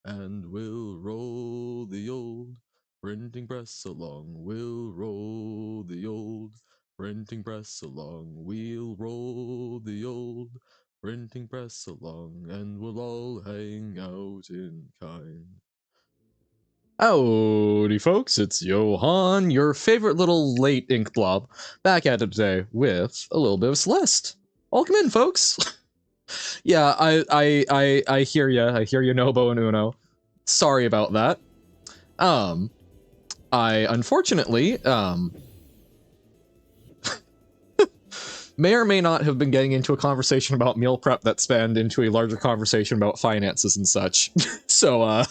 and we'll roll the old printing press along. We'll roll the old printing press along. We'll roll the old printing press along, and we'll all hang out in kind. Howdy, folks, it's Johan, your favorite little late ink blob, back at it today with a little bit of Celeste. Welcome in, folks. Yeah, I hear ya. I hear you, Nobo and Uno. Sorry about that. I unfortunately, may or may not have been getting into a conversation about meal prep that spanned into a larger conversation about finances and such. So,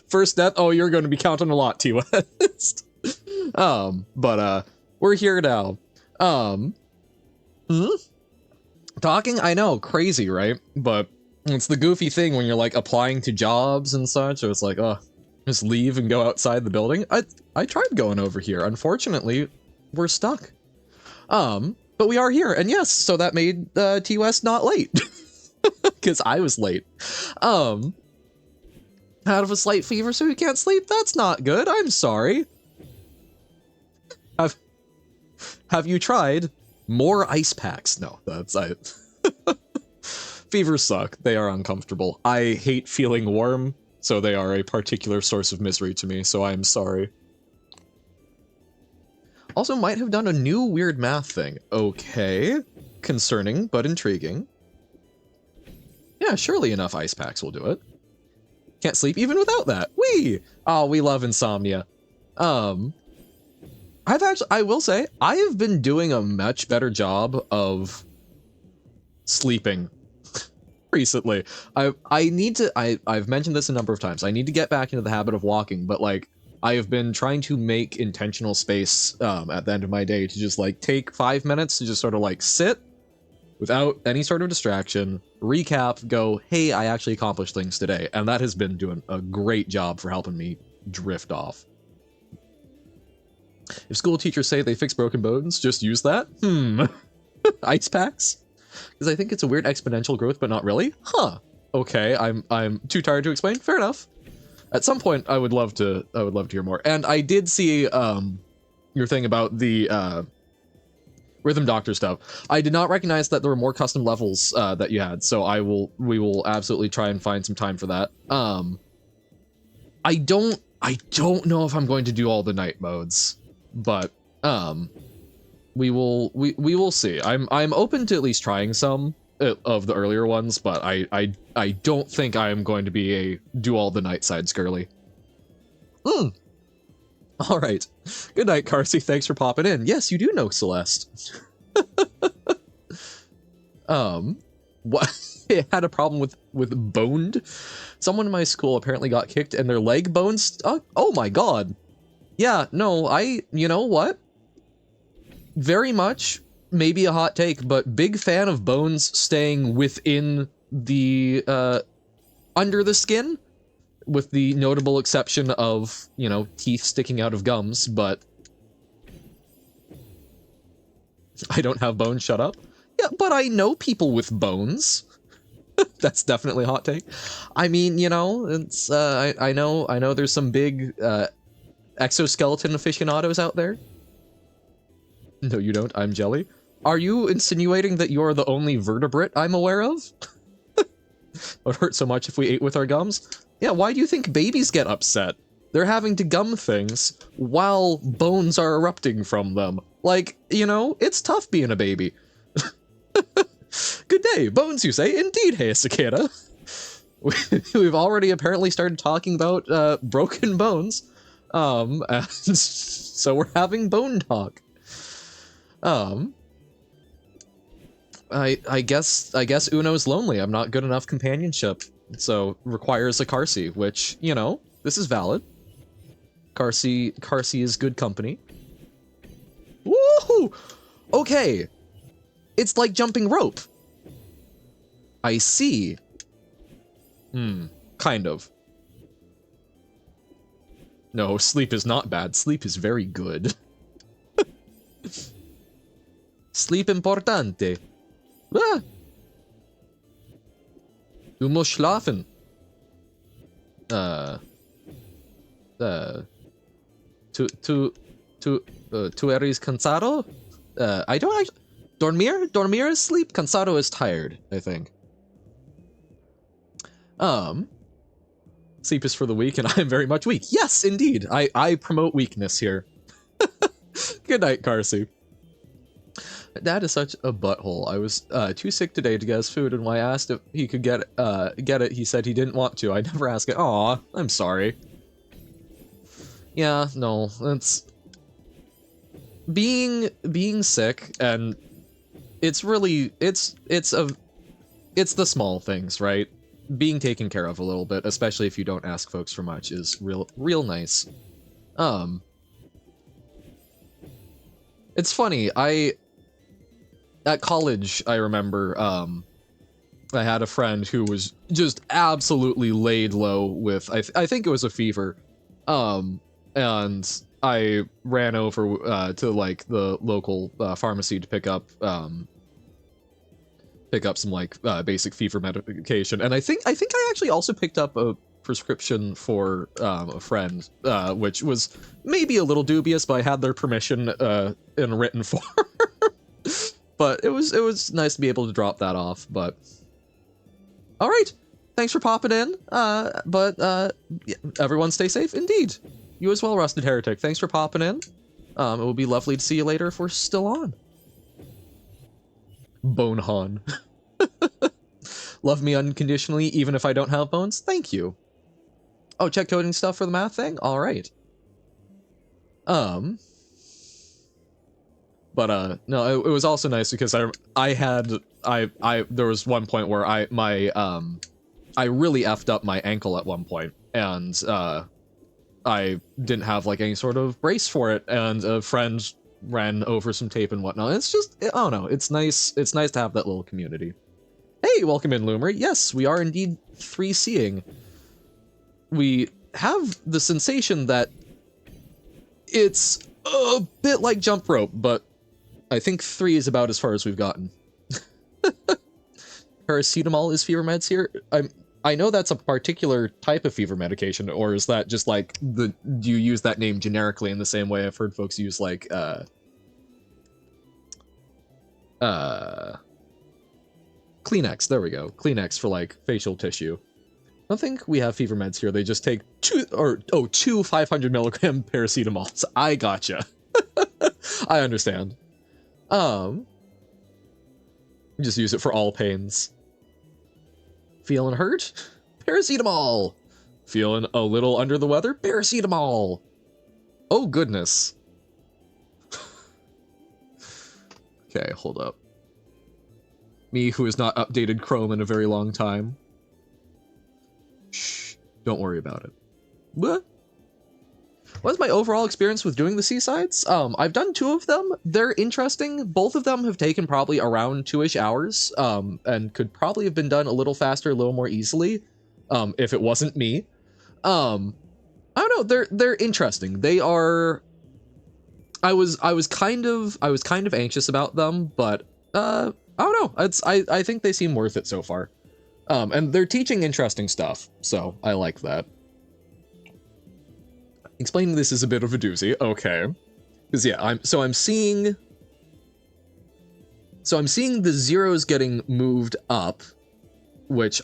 first step, oh, you're going to be counting a lot, T-West. But we're here now. Talking, I know, crazy, right? But it's the goofy thing when you're like applying to jobs and such, so it's like, just leave and go outside the building. I tried going over here. Unfortunately, we're stuck. But we are here, and yes, so that made T-West not late. Because I was late. Out of a slight fever, so you can't sleep? That's not good. I'm sorry. Have you tried more ice packs? No, that's Fevers suck. They are uncomfortable. I hate feeling warm, so they are a particular source of misery to me, so I'm sorry. Also might have done a new weird math thing. Okay. Concerning, but intriguing. Yeah, surely enough ice packs will do it. Can't sleep even without that. Whee! Oh, we love insomnia. I will say, I have been doing a much better job of sleeping recently. I've mentioned this a number of times. I need to get back into the habit of walking, but like, I have been trying to make intentional space at the end of my day to just like take 5 minutes to just sort of like sit without any sort of distraction, recap, go, hey, I actually accomplished things today. And that has been doing a great job for helping me drift off. If school teachers say they fix broken bones, just use that? Ice packs? Because I think it's a weird exponential growth, but not really. Huh. Okay, I'm too tired to explain. Fair enough. At some point, I would love to hear more. And I did see your thing about the Rhythm Doctor stuff. I did not recognize that there were more custom levels that you had, so we will absolutely try and find some time for that. I don't know if I'm going to do all the night modes, but we will see. I'm open to at least trying some of the earlier ones, but I don't think I am going to be a do all the night side girly. All right. Good night, Carsey. Thanks for popping in. Yes, you do know Celeste. What? It had a problem with boned. Someone in my school apparently got kicked and their leg bones. Oh my god. Yeah, no, you know what? Very much, maybe a hot take, but big fan of bones staying within the, under the skin, with the notable exception of, you know, teeth sticking out of gums, but I don't have bones, shut up. Yeah, but I know people with bones. That's definitely a hot take. I mean, you know, it's, I know there's some big, exoskeleton aficionados out there. No, you don't. I'm jelly. Are you insinuating that you're the only vertebrate I'm aware of? It would hurt so much if we ate with our gums. Yeah, why do you think babies get upset? They're having to gum things while bones are erupting from them. Like, you know, it's tough being a baby. Good day, bones, you say? Indeed, hey, cicada. We've already apparently started talking about broken bones. And so we're having bone talk. I guess Uno's lonely. I'm not good enough companionship, so requires a Carsey, which, you know, this is valid. Carsey is good company. Woohoo! Okay. It's like jumping rope. I see. Kind of. No, sleep is not bad. Sleep is very good. Sleep importante. Ah. Du musst schlafen. Tu eres cansado? I don't actually... Dormir is sleep, cansado is tired, I think. Sleep is for the weak, and I am very much weak. Yes, indeed. I promote weakness here. Good night, Carsey. Dad is such a butthole. I was too sick today to get his food, and when I asked if he could get it, he said he didn't want to. I never asked it. Aw, I'm sorry. Yeah, no, it's being sick, and it's really it's the small things, right? Being taken care of a little bit, especially if you don't ask folks for much, is real nice. It's funny, at college, I remember, I had a friend who was just absolutely laid low with, I think it was a fever, and I ran over to like the local pharmacy to pick up some like basic fever medication, and I think I actually also picked up a prescription for a friend, which was maybe a little dubious, but I had their permission in written form. But it was nice to be able to drop that off. But all right, thanks for popping in. Yeah, everyone stay safe. Indeed, you as well, Rusted Heretic. Thanks for popping in. It will be lovely to see you later if we're still on. Bonehan. Love me unconditionally, even if I don't have bones. Thank you. Oh, check coding stuff for the math thing? All right. But no, it was also nice because there was one point where I really effed up my ankle at one point, and I didn't have like any sort of brace for it, and a friend ran over some tape and whatnot. It's just, I don't know, it's nice to have that little community. Hey, welcome in, Loomer. Yes, we are indeed 3C'ing. We have the sensation that it's a bit like jump rope, but I think 3 is about as far as we've gotten. Paracetamol is fever meds here? I know that's a particular type of fever medication, or is that just like do you use that name generically in the same way I've heard folks use like Kleenex, there we go. Kleenex for like facial tissue. I don't think we have fever meds here. They just take two 500 milligram paracetamols. I gotcha. I understand. Just use it for all pains. Feeling hurt? Paracetamol! Feeling a little under the weather? Paracetamol! Oh goodness. Okay, hold up. Me, who has not updated Chrome in a very long time. Shh, don't worry about it. What? What's my overall experience with doing the Seasides? I've done 2 of them. They're interesting. Both of them have taken probably around 2-ish hours, and could probably have been done a little faster, a little more easily, if it wasn't me. I don't know. They're interesting. They are. I was kind of anxious about them, but I don't know. I think they seem worth it so far. And they're teaching interesting stuff, so I like that. Explaining this is a bit of a doozy. Okay. Because yeah, I'm seeing the zeros getting moved up, which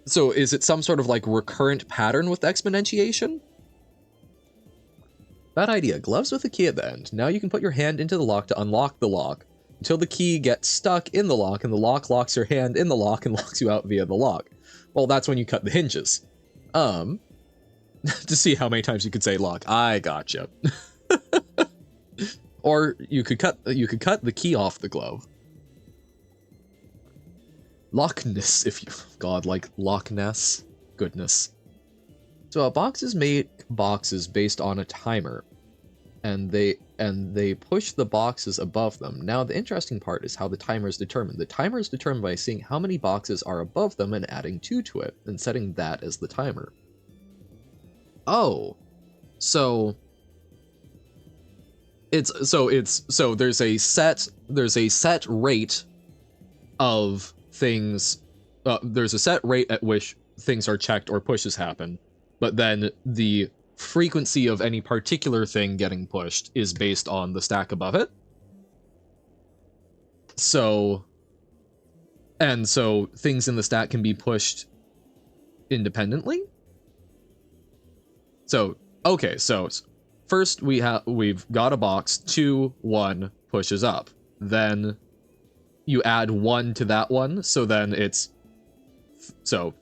so is it some sort of like recurrent pattern with exponentiation? Bad idea. Gloves with a key at the end. Now you can put your hand into the lock to unlock the lock, until the key gets stuck in the lock and the lock locks your hand in the lock and locks you out via the lock. Well, that's when you cut the hinges. To see how many times you could say lock. I gotcha. Or you could cut the key off the glove. Loch Ness, if you God, like Loch Ness. Goodness. So boxes make boxes based on a timer, and they push the boxes above them. Now the interesting part is how the timer is determined. The timer is determined by seeing how many boxes are above them and adding 2 to it, and setting that as the timer. Oh, so there's a set rate of things. There's a set rate at which things are checked or pushes happen, but then the frequency of any particular thing getting pushed is based on the stack above it. So things in the stack can be pushed independently. So, okay, so first we've got a box, 2, 1 pushes up. Then you add 1 to that one, so then it's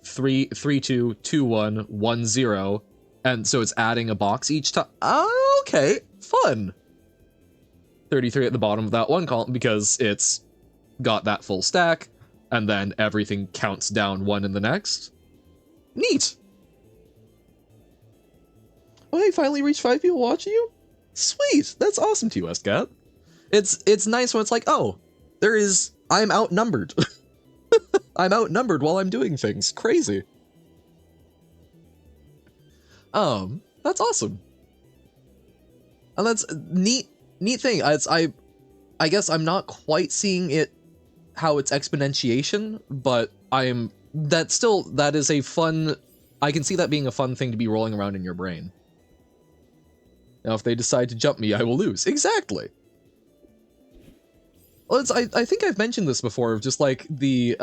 3, 3, 2, 2, 1, 1, 0, and so it's adding a box each time. Okay, fun. 33 at the bottom of that one column because it's got that full stack, and then everything counts down 1 in the next. Neat. Oh, hey, finally reached 5 people watching you? Sweet, that's awesome, TOS Cat. It's nice when it's like, oh, I'm outnumbered. I'm outnumbered while I'm doing things. Crazy. That's awesome. And that's neat thing. I guess I'm not quite seeing it how it's exponentiation, but that is a fun, I can see that being a fun thing to be rolling around in your brain. Now, if they decide to jump me, I will lose. Exactly. Well, I think I've mentioned this before, of just like the,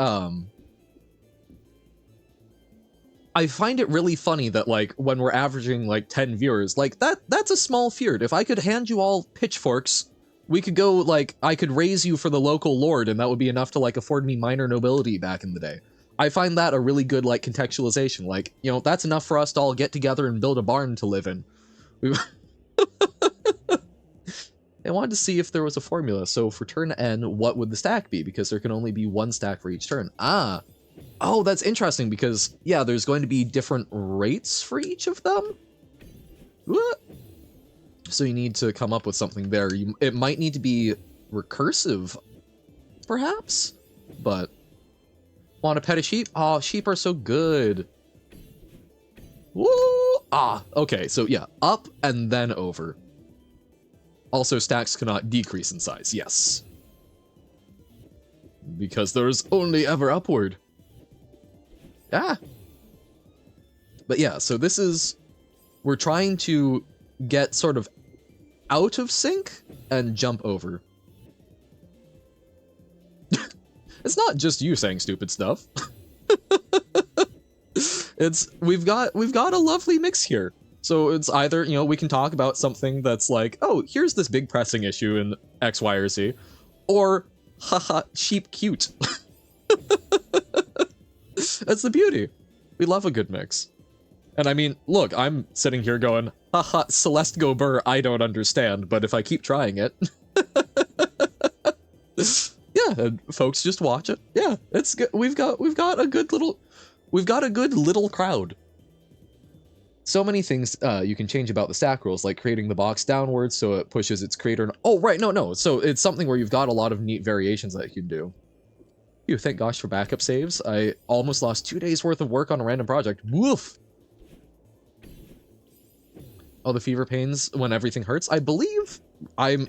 I find it really funny that, like, when we're averaging, like, 10 viewers, like, that's a small feud. If I could hand you all pitchforks, we could go, like, I could raise you for the local lord, and that would be enough to, like, afford me minor nobility back in the day. I find that a really good, like, contextualization. Like, you know, that's enough for us to all get together and build a barn to live in. I wanted to see if there was a formula. So for turn N, what would the stack be? Because there can only be 1 stack for each turn. Ah. Oh, that's interesting because, yeah, there's going to be different rates for each of them. What? So you need to come up with something there. It might need to be recursive, perhaps? But, want to pet a sheep? Oh, sheep are so good. Woo! Ah, okay, so yeah, up and then over. Also, stacks cannot decrease in size, yes. Because there's only ever upward. Ah! But yeah, so this is... We're trying to get sort of out of sync and jump over. It's not just you saying stupid stuff. We've got a lovely mix here. So it's either, you know, we can talk about something that's like, oh, here's this big pressing issue in X, Y, or Z, or haha, sheep cute. That's the beauty. We love a good mix. And I mean, look, I'm sitting here going, haha, Celeste go burr, I don't understand, but if I keep trying it, yeah, and folks just watch it. Yeah, it's good. We've got a good little crowd. So many things you can change about the stack rules, like creating the box downwards so it pushes its creator. Oh, right, no. So it's something where you've got a lot of neat variations that you can do. Phew, thank gosh for backup saves. I almost lost 2 days worth of work on a random project. Woof! Oh, the fever pains when everything hurts. I believe I'm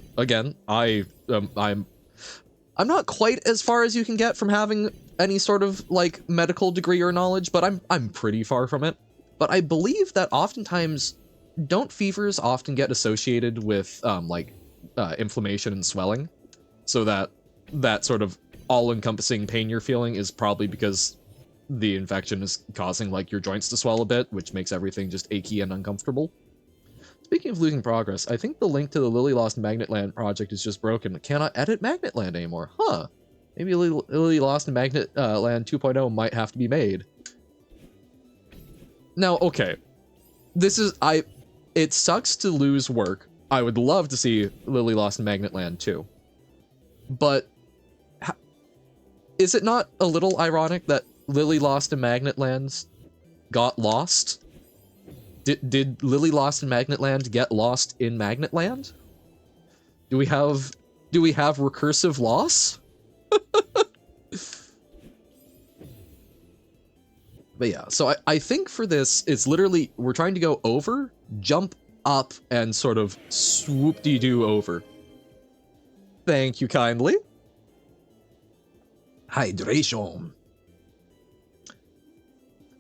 not quite as far as you can get from having any sort of like medical degree or knowledge, but I'm pretty far from it. But I believe that oftentimes, don't fevers often get associated with inflammation and swelling? So that sort of all-encompassing pain you're feeling is probably because the infection is causing like your joints to swell a bit, which makes everything just achy and uncomfortable. Speaking of losing progress, I think the link to the Lily Lost Magnet Land project is just broken. Cannot edit Magnet Land anymore. Huh. Maybe Lily Lost Magnet Land 2.0 might have to be made. Now, okay. It sucks to lose work. I would love to see Lily Lost Magnet Land 2. But is it not a little ironic that Lily Lost and Magnet Lands got lost? Did Lily Lost and Magnet Land get lost in Magnet Land? Do we have recursive loss? But yeah, so I think for this, it's literally, we're trying to go over, jump up, and sort of swoop-de-doo over. Thank you kindly. Hydration.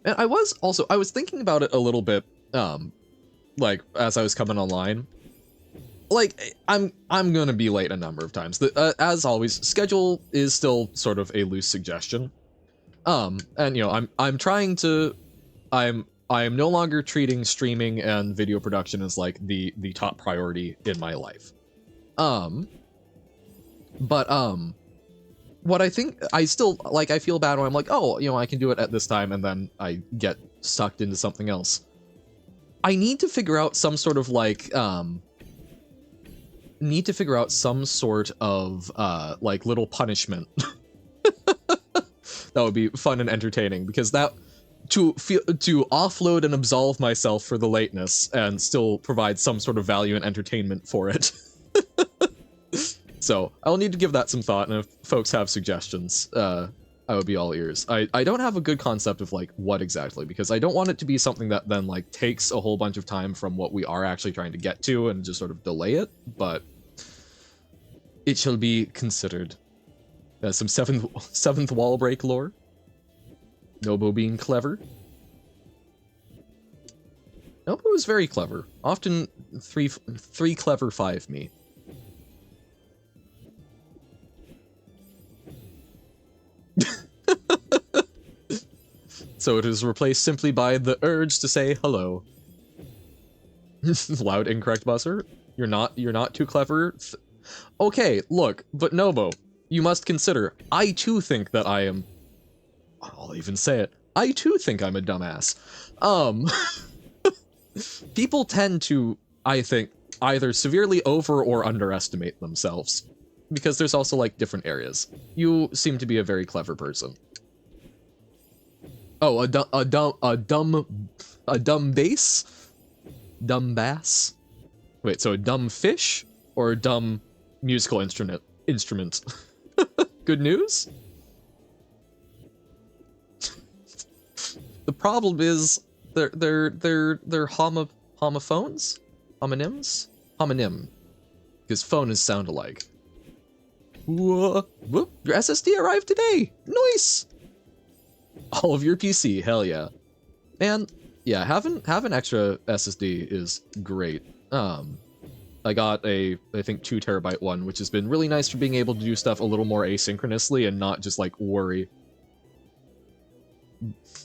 And I was thinking about it a little bit, like, as I was coming online. Like, I'm gonna be late a number of times. As always, schedule is still sort of a loose suggestion. And you know, I'm trying to, I am no longer treating streaming and video production as like the top priority in my life. But what I think, I still, like, I feel bad when I'm like, oh, you know, I can do it at this time, and then I get sucked into something else. I need to figure out some sort of, like, like, little punishment. That would be fun and entertaining, because that, to offload and absolve myself for the lateness, and still provide some sort of value and entertainment for it. So, I'll need to give that some thought, and if folks have suggestions, I would be all ears. I don't have a good concept of, like, what exactly, because I don't want it to be something that then, like, takes a whole bunch of time from what we are actually trying to get to, and just sort of delay it, but it shall be considered. Some seventh wall break lore. Nobo being clever. Nobo is very clever. Often three clever 5 me. So it is replaced simply by the urge to say hello. Loud incorrect buzzer. You're not too clever. Okay, look, but Nobo, you must consider, I too think that I am, I'll even say it, I too think I'm a dumbass. People tend to, I think, either severely over or underestimate themselves, because there's also, like, different areas. You seem to be a very clever person. Oh, a dumb bass? Dumb bass? Wait, so a dumb fish? Or a dumb musical instrument? Good news? The problem is, they're homophones? Homonyms? Homonym. Because phone is sound alike. Whoop, your SSD arrived today! Nice! All of your PC, hell yeah. And yeah, having extra SSD is great. I got a, I think, 2 terabyte one, which has been really nice for being able to do stuff a little more asynchronously and not just, like, worry.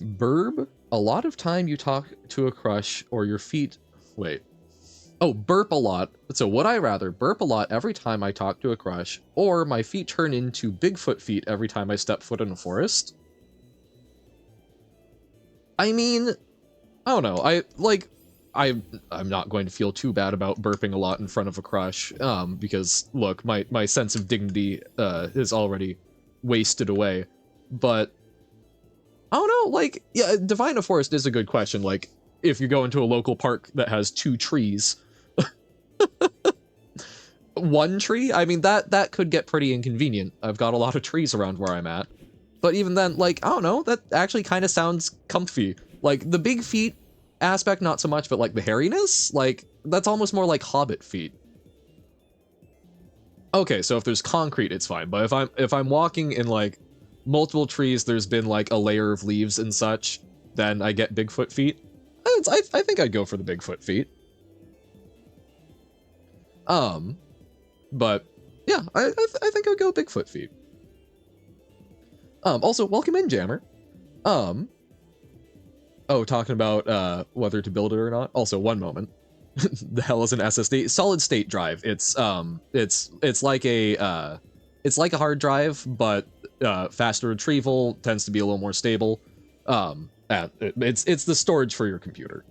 Burb? A lot of time you talk to a crush or your feet... Wait. Oh, burp a lot. So would I rather burp a lot every time I talk to a crush, or my feet turn into Bigfoot feet every time I step foot in a forest? I mean, I don't know. I'm not going to feel too bad about burping a lot in front of a crush, because, look, my sense of dignity is already wasted away. But, I don't know, like, yeah, divine a forest is a good question. Like, if you go into a local park that has 2 trees, 1 tree? I mean, that could get pretty inconvenient. I've got a lot of trees around where I'm at. But even then, like, I don't know, that actually kind of sounds comfy. Like, the big feet aspect, not so much, but, like, the hairiness? Like, that's almost more like Hobbit feet. Okay, so if there's concrete, it's fine. But if I'm walking in, like, multiple trees, there's been, like, a layer of leaves and such, then I get Bigfoot feet. I think I'd go for the Bigfoot feet. But, yeah, I think I'd go Bigfoot feet. Also, welcome in, Jammer. Oh, talking about, whether to build it or not. Also, one moment. The hell is an SSD? Solid state drive. It's like a, it's like a hard drive, but, faster retrieval, tends to be a little more stable. It's the storage for your computer.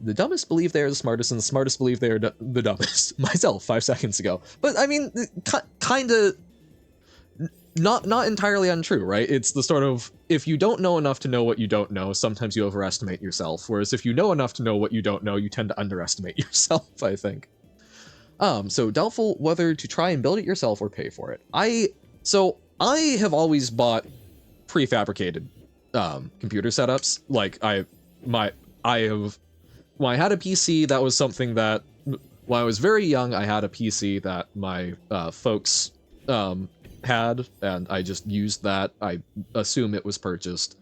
The dumbest believe they are the smartest, and the smartest believe they are the dumbest. Myself, 5 seconds ago. But, I mean, kinda... Not entirely untrue, right? It's the sort of, if you don't know enough to know what you don't know, sometimes you overestimate yourself, whereas if you know enough to know what you don't know, you tend to underestimate yourself, I think. So doubtful whether to try and build it yourself or pay for it. So I have always bought prefabricated computer setups. Like, when I had a PC, that was something that, when I was very young, I had a PC that my folks had, and I just used that. I assume it was purchased.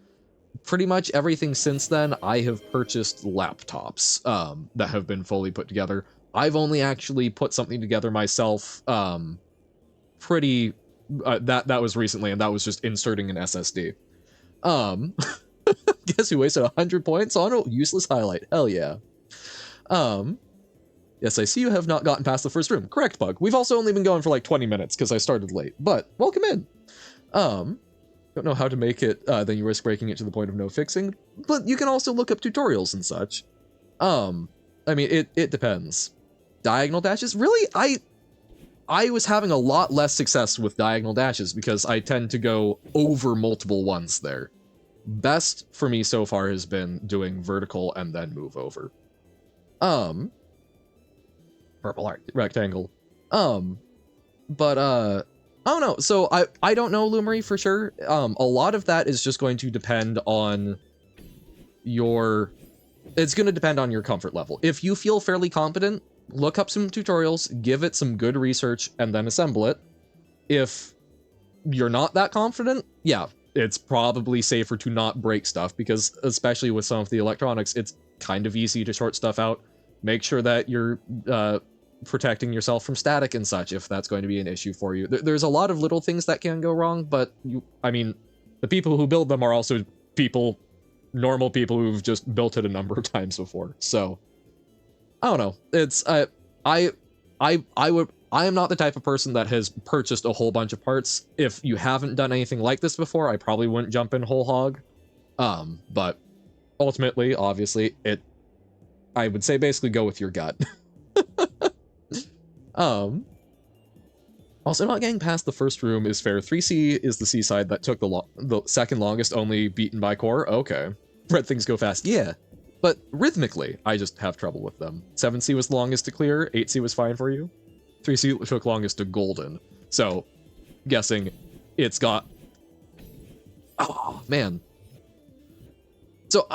pretty much everything since then, I have purchased laptops that have been fully put together. I've only actually put something together myself pretty that was recently, and that was just inserting an SSD. Guess who wasted 100 points on a useless highlight? Hell yeah. Yes, I see you have not gotten past the first room. Correct, Bug. We've also only been going for like 20 minutes because I started late, but welcome in. Don't know how to make it, then you risk breaking it to the point of no fixing, but you can also look up tutorials and such. I mean, it depends. Diagonal dashes? Really? I was having a lot less success with diagonal dashes because I tend to go over multiple ones there. Best for me so far has been doing vertical and then move over. Purple rectangle. But I don't know. So I don't know Lumery for sure. A lot of that is just going to depend on your... It's going to depend on your comfort level. If you feel fairly competent, look up some tutorials, give it some good research, and then assemble it. If you're not that confident, yeah, it's probably safer to not break stuff, because especially with some of the electronics, it's kind of easy to short stuff out. Make sure that you're protecting yourself from static and such, if that's going to be an issue for you. There's a lot of little things that can go wrong, but I mean, the people who build them are also normal people who've just built it a number of times before. So I don't know. It's I am not the type of person that has purchased a whole bunch of parts. If you haven't done anything like this before, I probably wouldn't jump in whole hog. But ultimately, obviously, I would say basically go with your gut. Also, not getting past the first room is fair. 3C is the seaside that took the second longest, only beaten by core. Okay. Red things go fast. Yeah. But rhythmically, I just have trouble with them. 7C was the longest to clear. 8C was fine for you. 3C took longest to golden. So, guessing it's got... Oh, man. So,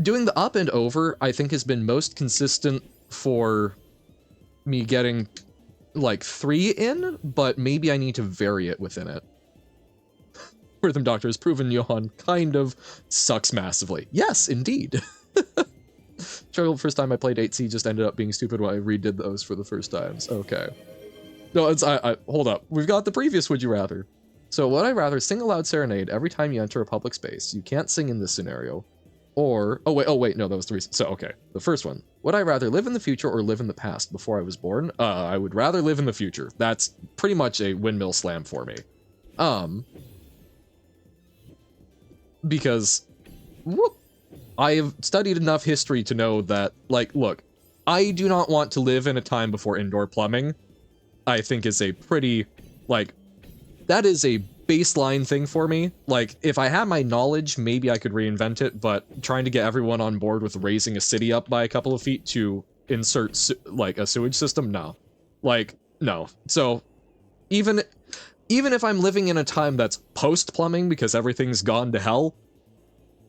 doing the up and over, I think, has been most consistent for me getting, like, 3 in, but maybe I need to vary it within it. Rhythm Doctor has proven Johan kind of sucks massively. Yes, indeed. Struggled first time I played 8C, just ended up being stupid when I redid those for the first times. Okay. No, it's, hold up. We've got the previous Would You Rather. So, would I rather sing a loud serenade every time you enter a public space? You can't sing in this scenario. Or, oh wait, no, that was 3. So, okay. The first one. Would I rather live in the future or live in the past before I was born? I would rather live in the future. That's pretty much a windmill slam for me. Because, whoop, I have studied enough history to know that, like, look, I do not want to live in a time before indoor plumbing. I think is a pretty, like, that is a baseline thing for me. Like, if I had my knowledge, maybe I could reinvent it, but trying to get everyone on board with raising a city up by a couple of feet to insert, like, a sewage system, no. Like, no. So, even if I'm living in a time that's post-plumbing because everything's gone to hell,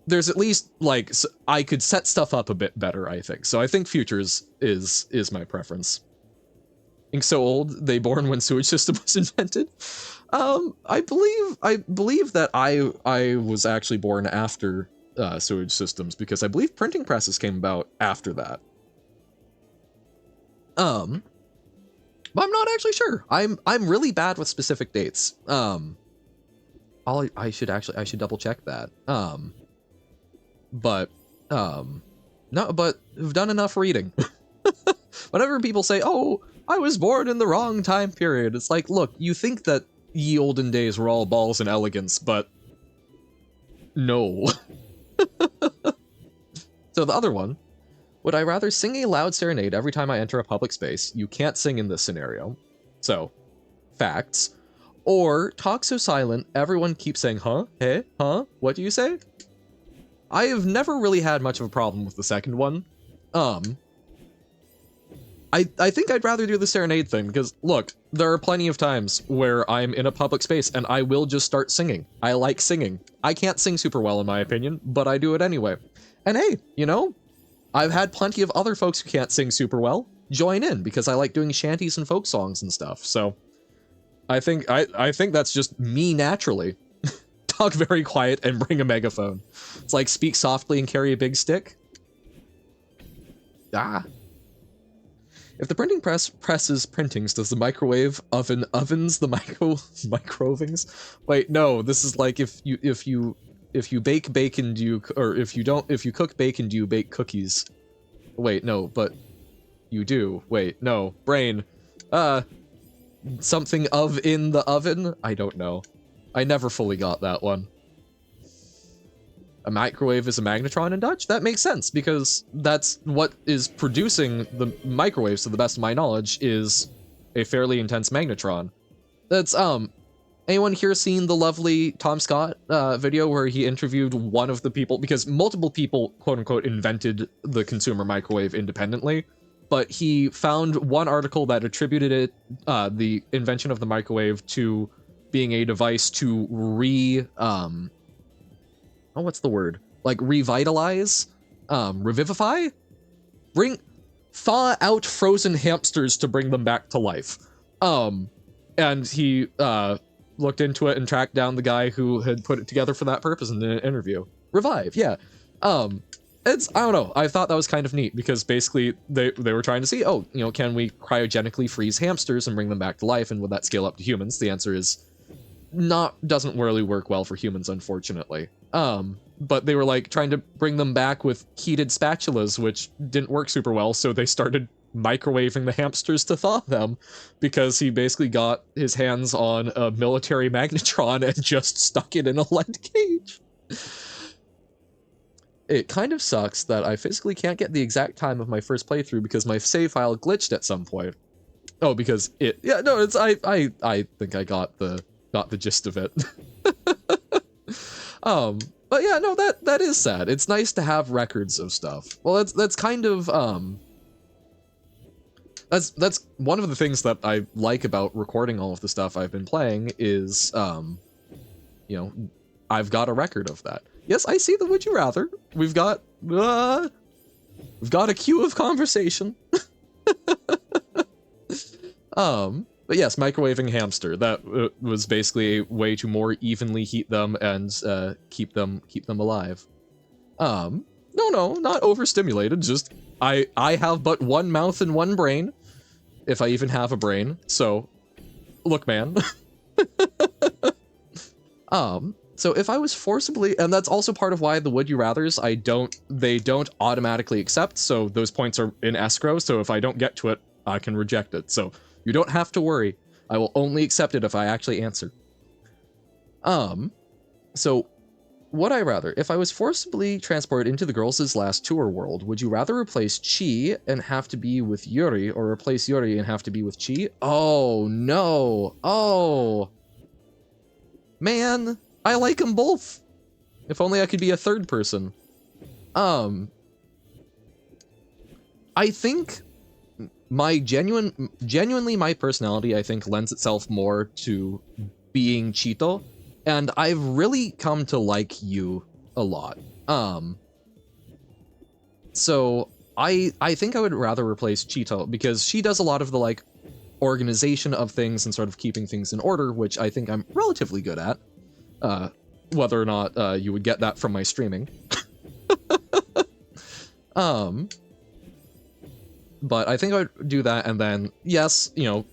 there's at least, like, I could set stuff up a bit better, I think. So I think futures is my preference. Ink so old, they born when sewage system was invented. I believe that I was actually born after sewage systems, because I believe printing presses came about after that. But I'm not actually sure. I'm really bad with specific dates. I should double check that. But I've done enough reading. Whenever people say, "Oh, I was born in the wrong time period," it's like, look, you think that ye olden days were all balls and elegance, but no. So the other one. Would I rather sing a loud serenade every time I enter a public space? You can't sing in this scenario. So, facts. Or talk so silent, everyone keeps saying, huh? Hey? Huh? What do you say? I have never really had much of a problem with the second one. I think I'd rather do the serenade thing, because, look, there are plenty of times where I'm in a public space and I will just start singing. I like singing. I can't sing super well, in my opinion, but I do it anyway. And hey, you know, I've had plenty of other folks who can't sing super well join in, because I like doing shanties and folk songs and stuff, so I think that's just me naturally. talk very quiet and bring a megaphone. It's like speak softly and carry a big stick. Ah. If the printing press presses printings, does the microwave oven ovens the microvings? Wait, no, this is like if you bake bacon, do you, or if you cook bacon, do you bake cookies? Wait, no, but you do. Wait, no, brain. Something of in the oven? I don't know. I never fully got that one. A microwave is a magnetron in Dutch? That makes sense, because that's what is producing the microwaves, to the best of my knowledge, is a fairly intense magnetron. That's, anyone here seen the lovely Tom Scott video where he interviewed one of the people, because multiple people, quote-unquote, invented the consumer microwave independently, but he found one article that attributed it, the invention of the microwave, to being a device to what's the word? Like revitalize? Revivify? Thaw out frozen hamsters to bring them back to life. And he looked into it and tracked down the guy who had put it together for that purpose in an interview. Revive, yeah. I don't know, I thought that was kind of neat, because basically they were trying to see, oh, you know, can we cryogenically freeze hamsters and bring them back to life, and would that scale up to humans? The answer is doesn't really work well for humans, unfortunately. But they were like trying to bring them back with heated spatulas, which didn't work super well, so they started microwaving the hamsters to thaw them, because he basically got his hands on a military magnetron and just stuck it in a lead cage. It kind of sucks that I physically can't get the exact time of my first playthrough because my save file glitched at some point. Oh, because it, yeah, no, it's, I think I got the gist of it. But yeah, no, that is sad. It's nice to have records of stuff. Well, that's kind of, that's one of the things that I like about recording all of the stuff I've been playing is, you know, I've got a record of that. Yes, I see the would you rather. We've got a queue of conversation. But yes, microwaving hamster. That was basically a way to more evenly heat them and keep them alive. No, not overstimulated. Just I have but one mouth and one brain, if I even have a brain. So, look, man. So if I was forcibly, and that's also part of why the would you rathers, they don't automatically accept. So those points are in escrow. So if I don't get to it, I can reject it. So you don't have to worry. I will only accept it if I actually answer. So would I rather, if I was forcibly transported into the girls' last tour world, would you rather replace Chi and have to be with Yuri, or replace Yuri and have to be with Chi? Oh, no. Oh. Man, I like them both. If only I could be a third person. I think my genuinely my personality, I think, lends itself more to being Cheeto, and I've really come to like you a lot. So I think I would rather replace Cheeto, because she does a lot of the, like, organization of things and sort of keeping things in order, which I think I'm relatively good at. Whether or not you would get that from my streaming. But I think I would do that, and then, yes, you know,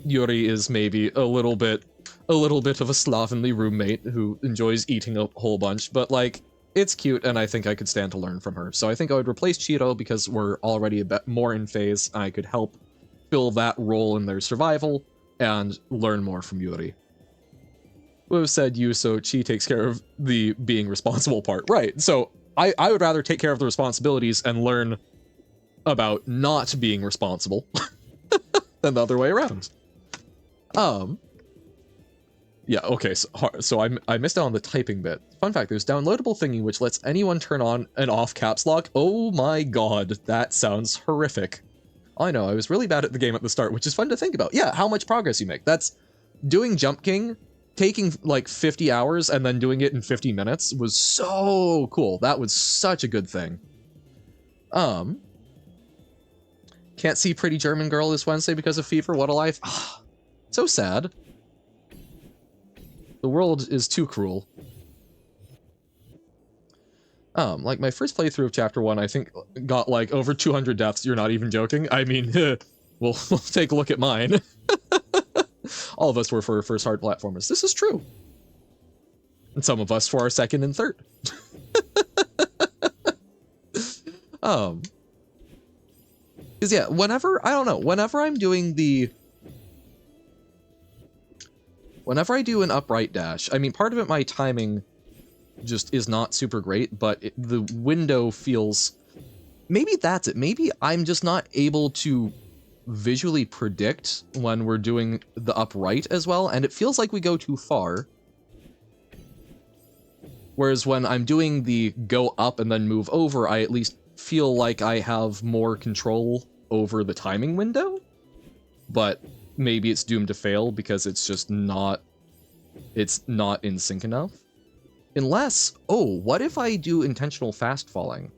Yuri is maybe a little bit of a slovenly roommate who enjoys eating a whole bunch, but, like, it's cute, and I think I could stand to learn from her. So I think I would replace Cheeto, because we're already a bit more in phase, and I could help fill that role in their survival, and learn more from Yuri. Would have said you, so Chi takes care of the being responsible part. Right, so I would rather take care of the responsibilities and learn about not being responsible than the other way around. Yeah, okay, so I missed out on the typing bit. Fun fact, there's downloadable thingy which lets anyone turn on and off caps lock. Oh my god, that sounds horrific. I know, I was really bad at the game at the start, which is fun to think about. Yeah, how much progress you make. That's doing Jump King, taking like 50 hours and then doing it in 50 minutes was so cool. That was such a good thing. Can't see Pretty German Girl this Wednesday because of fever. What a life. So sad. The world is too cruel. Like my first playthrough of Chapter 1, I think got like over 200 deaths. You're not even joking. I mean, we'll take a look at mine. All of us were for first hard platformers. This is true. And some of us for our second and third. Cause yeah, whenever, I don't know, whenever I do an upright dash, I mean, part of it, my timing just is not super great, but the window feels, maybe that's it. Maybe I'm just not able to visually predict when we're doing the upright as well, and it feels like we go too far. Whereas when I'm doing the go up and then move over, I at least feel like I have more control over the timing window. But maybe it's doomed to fail because it's just not, it's not in sync enough. Unless, oh, what if I do intentional fast falling?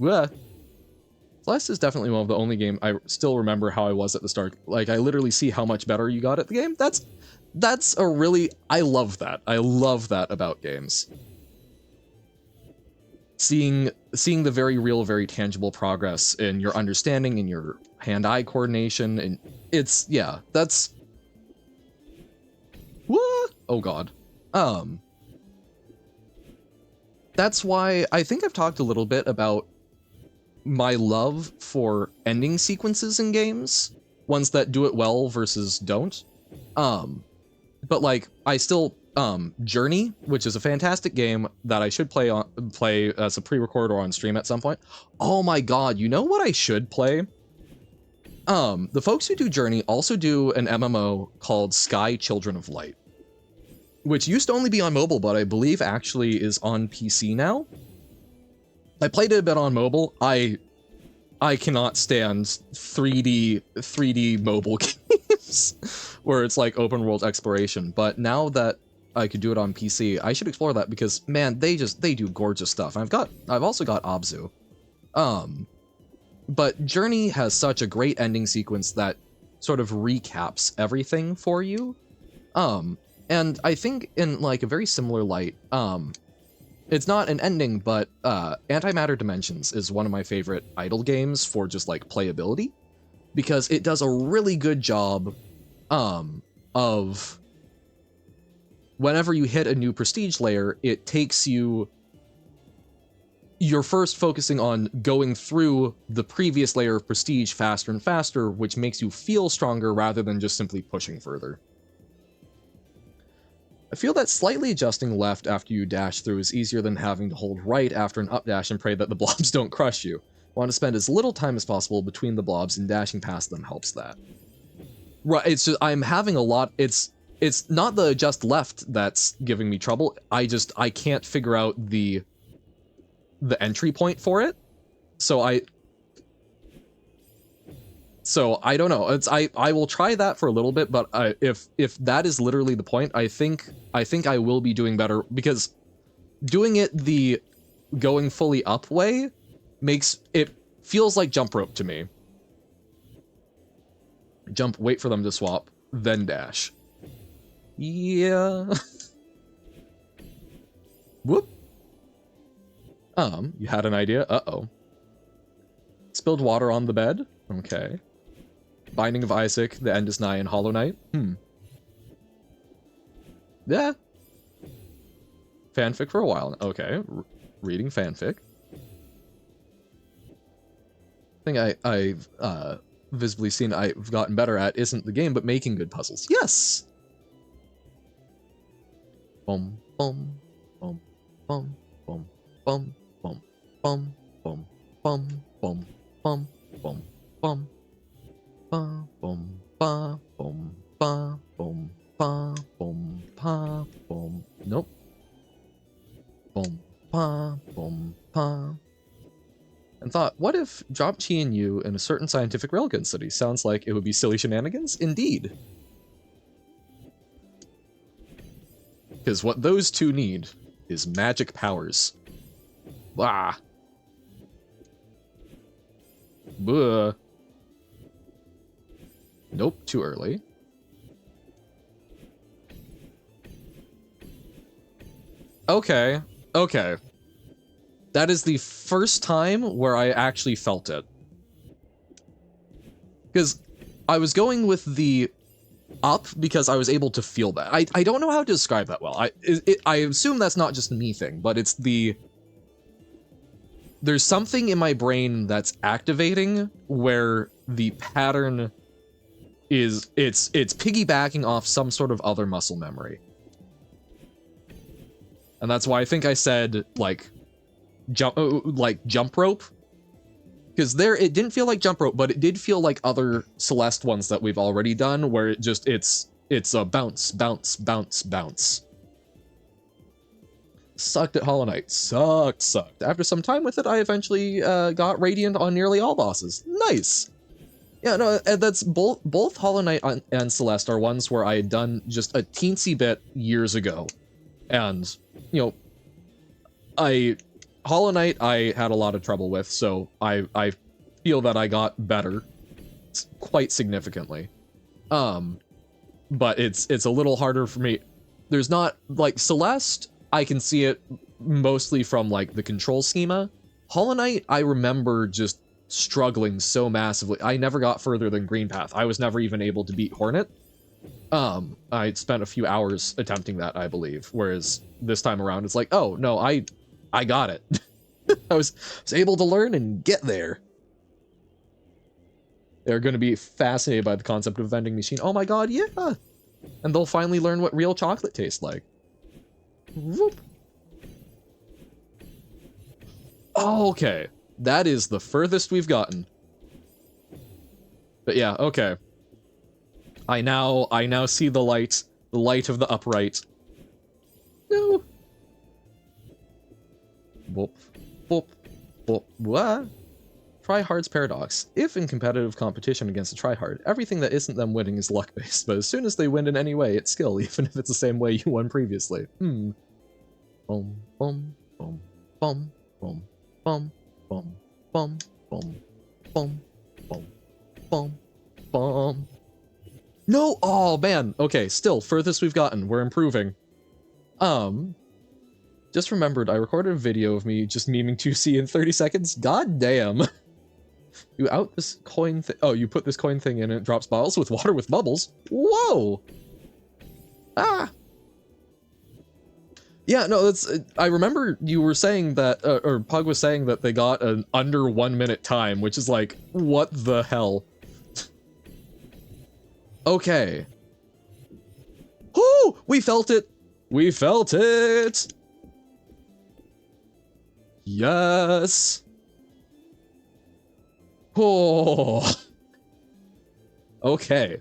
Celeste is definitely one of the only game I still remember how I was at the start. Like, I literally see how much better you got at the game. That's a really, I love that. I love that about games. Seeing the very real, very tangible progress in your understanding and your hand-eye coordination, and it's, yeah, that's, what? Oh god. That's why I think I've talked a little bit about my love for ending sequences in games, ones that do it well versus don't. But like, I still, Journey, which is a fantastic game that I should play as a pre-record or on stream at some point. Oh my god, you know what I should play? The folks who do Journey also do an MMO called Sky Children of Light, which used to only be on mobile, but I believe actually is on PC now. I played it a bit on mobile. I cannot stand 3D mobile games where it's like open world exploration. But now that I could do it on PC, I should explore that because man, they do gorgeous stuff. I've also got Abzu. But Journey has such a great ending sequence that sort of recaps everything for you. And I think in like a very similar light, it's not an ending, but Antimatter Dimensions is one of my favorite idle games for just like playability, because it does a really good job of whenever you hit a new prestige layer, it takes you're first focusing on going through the previous layer of prestige faster and faster, which makes you feel stronger rather than just simply pushing further. I feel that slightly adjusting left after you dash through is easier than having to hold right after an updash and pray that the blobs don't crush you. Want to spend as little time as possible between the blobs, and dashing past them helps that. Right, it's just, I'm having a lot, it's not the adjust left that's giving me trouble, I can't figure out the entry point for it. So I don't know. I will try that for a little bit, but if that is literally the point, I think I will be doing better, because doing it the going fully up way feels like jump rope to me. Jump, wait for them to swap, then dash. Yeah. Whoop. You had an idea? Uh-oh. Spilled water on the bed? Okay. Binding of Isaac, The End is Nigh, and Hollow Knight? Yeah. Fanfic for a while. Okay. Reading fanfic. Thing I've visibly seen I've gotten better at isn't the game, but making good puzzles. Yes! Bum, bum, bum, bum, bum, bum, bum, bum, bum, bum, bum, bum, bum, bum. Ba bum ba bum ba bum ba bum pa bum. Nope. Bum pa bum pa. And thought, what if drop Chi and you in a certain scientific railgun study? Sounds like it would be silly shenanigans? Indeed. Because what those two need is magic powers. Blah. Buh. Nope, too early. Okay, okay. That is the first time where I actually felt it. Because I was going with the up because I was able to feel that. I don't know how to describe that well. I assume that's not just a me thing, but it's the... There's something in my brain that's activating where the pattern is... It's piggybacking off some sort of other muscle memory. And that's why I think I said, like jump rope. Because there, it didn't feel like jump rope, but it did feel like other Celeste ones that we've already done, where it just, it's a bounce, bounce, bounce, bounce. Sucked at Hollow Knight. Sucked. After some time with it, I eventually got Radiant on nearly all bosses. Nice! Yeah, no, that's both Hollow Knight and Celeste are ones where I had done just a teensy bit years ago. And, you know, Hollow Knight I had a lot of trouble with, so I feel that I got better quite significantly. But it's a little harder for me. There's not, like, Celeste, I can see it mostly from, like, the control schema. Hollow Knight, I remember just struggling so massively. I never got further than Green Path. I was never even able to beat Hornet. I spent a few hours attempting that, I believe, whereas this time around it's like, oh, no, I got it. I was able to learn and get there. They're going to be fascinated by the concept of a vending machine. Oh my god, yeah! And they'll finally learn what real chocolate tastes like. Whoop. Okay. That is the furthest we've gotten. But yeah, okay. I now see the light of the upright. No. Whoop, whoop, whoop, what? Tryhard's paradox. If in competitive competition against a tryhard, everything that isn't them winning is luck-based, but as soon as they win in any way, it's skill, even if it's the same way you won previously. Boom, boom, boom, boom, boom, boom, boom, boom, boom, boom, boom, boom, boom. No! Oh, man. Okay, still, furthest we've gotten. We're improving. Just remembered, I recorded a video of me just memeing 2C in 30 seconds. God damn. You out this coin thing. Oh, you put this coin thing in and it drops bottles with water with bubbles? Whoa! Ah! Yeah, no, that's... I remember you were saying that, or Pug was saying that they got an under 1 minute time, which is like, what the hell? Okay. Oh, we felt it! We felt it! Yes! Oh! Okay.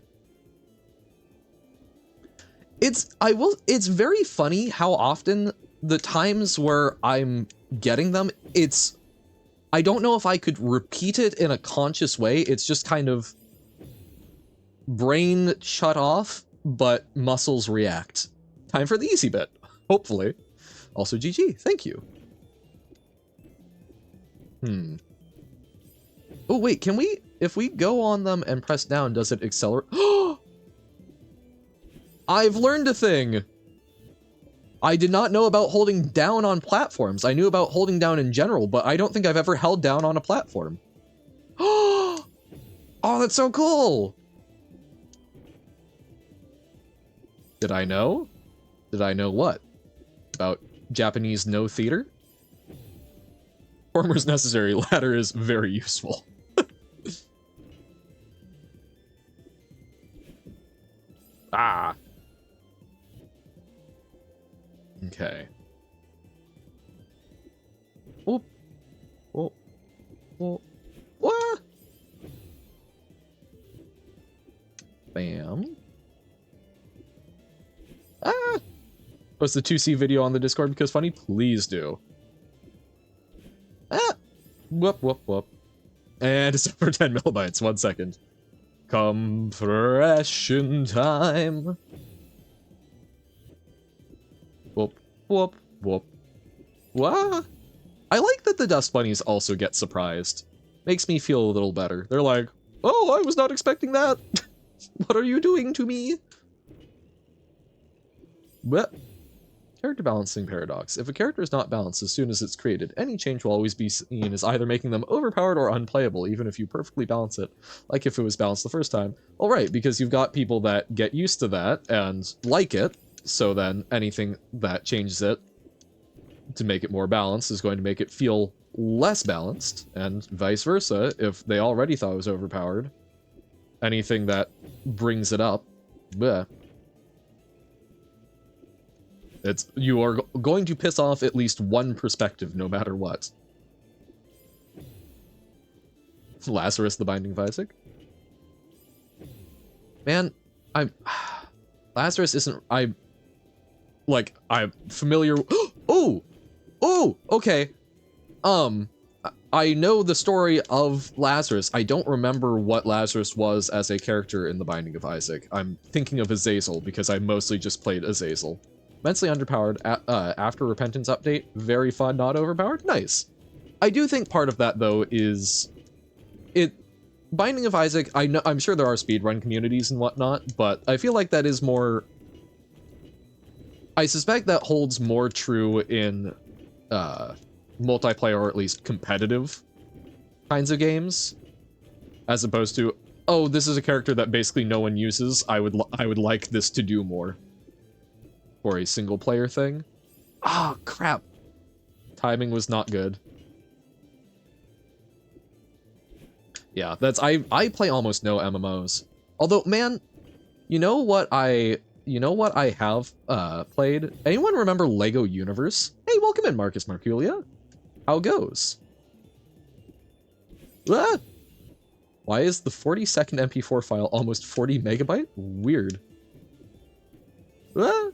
It's very funny how often the times where I'm getting them, I don't know if I could repeat it in a conscious way, it's just kind of brain shut off, but muscles react. Time for the easy bit, hopefully. Also GG, thank you. Oh wait, can we, if we go on them and press down, does it accelerate? I've learned a thing! I did not know about holding down on platforms. I knew about holding down in general, but I don't think I've ever held down on a platform. Oh, that's so cool! Did I know? Did I know what? About Japanese no theater? Former's necessary, latter is very useful. Ah. Okay. Whoop. Whoop. Whoop. What? Bam. Ah! Post the 2C video on the Discord because funny? Please do. Ah! Whoop, whoop, whoop. And it's over 10 millibytes. 1 second. Compression time. Whoop, whoop, whoop. What? I like that the Dust Bunnies also get surprised. Makes me feel a little better. They're like, oh, I was not expecting that. What are you doing to me? What? Character balancing paradox. If a character is not balanced as soon as it's created, any change will always be seen as either making them overpowered or unplayable, even if you perfectly balance it, like if it was balanced the first time. All right, because you've got people that get used to that and like it, so then anything that changes it to make it more balanced is going to make it feel less balanced, and vice versa. If they already thought it was overpowered, anything that brings it up, bleh. You are going to piss off at least one perspective, no matter what. Lazarus, the Binding of Isaac. Man, Lazarus isn't... I'm familiar... Oh! Oh! Okay. I know the story of Lazarus. I don't remember what Lazarus was as a character in The Binding of Isaac. I'm thinking of Azazel, because I mostly just played Azazel. Immensely underpowered after Repentance update. Very fun, not overpowered. Nice. I do think part of that, though, is... Binding of Isaac, I'm sure there are speedrun communities and whatnot, but I feel like that is more... I suspect that holds more true in multiplayer, or at least competitive kinds of games, as opposed to, oh, this is a character that basically no one uses. I would like this to do more for a single player thing. Ah, crap. Timing was not good. Yeah, I play almost no MMOs. Although, man, you know what I have played? Anyone remember Lego Universe? Hey, welcome in, Marcus Marculia. How goes? Ah! Why is the 40-second MP4 file almost 40 megabyte? Weird. Ah!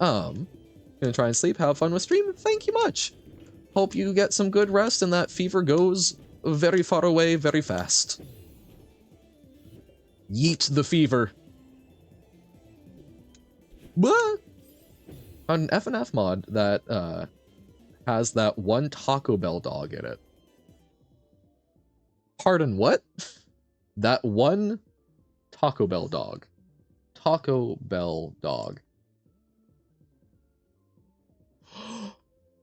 Gonna try and sleep, have fun with stream. Thank you much. Hope you get some good rest and that fever goes very far away very fast. Yeet the fever. What? An FNF mod that has that one Taco Bell dog in it. Pardon, what? That one Taco Bell dog. Taco Bell dog.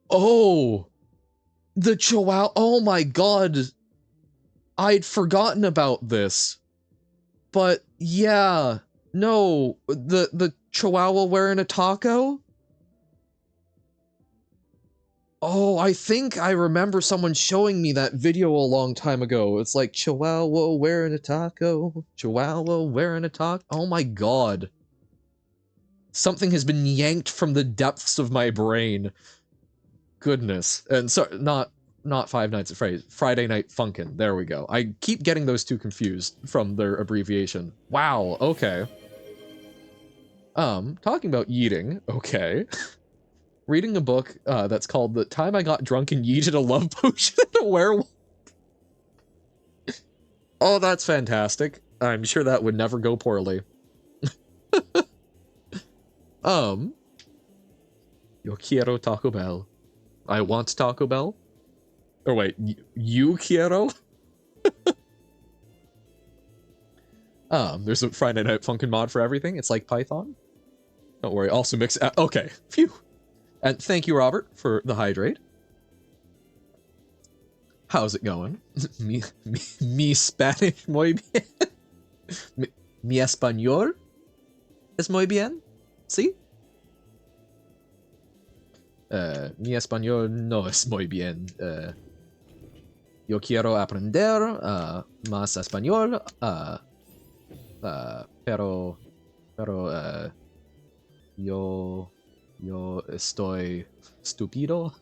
Oh! The Chihuahua. Oh my god. I'd forgotten about this. But yeah. No. The Chihuahua wearing a taco? Oh, I think I remember someone showing me that video a long time ago. It's like, Chihuahua wearing a taco. Chihuahua wearing a taco. Oh my god. Something has been yanked from the depths of my brain. Goodness. And so, not Five Nights at Freddy's. Friday Night Funkin'. There we go. I keep getting those two confused from their abbreviation. Wow, okay. Talking about yeeting, okay. Reading a book that's called The Time I Got Drunk and Yeeted a Love Potion at a Werewolf. Oh, that's fantastic. I'm sure that would never go poorly. Yo quiero Taco Bell. I want Taco Bell? Or wait, you quiero? There's a Friday Night Funkin' mod for everything. It's like Python. Don't worry, also mix... okay, phew. And thank you, Robert, for the hydrate. How's it going? mi Spanish muy bien. mi español es muy bien. ¿Sí? Mi español no es muy bien. Yo quiero aprender más español. Pero yo estoy estúpido.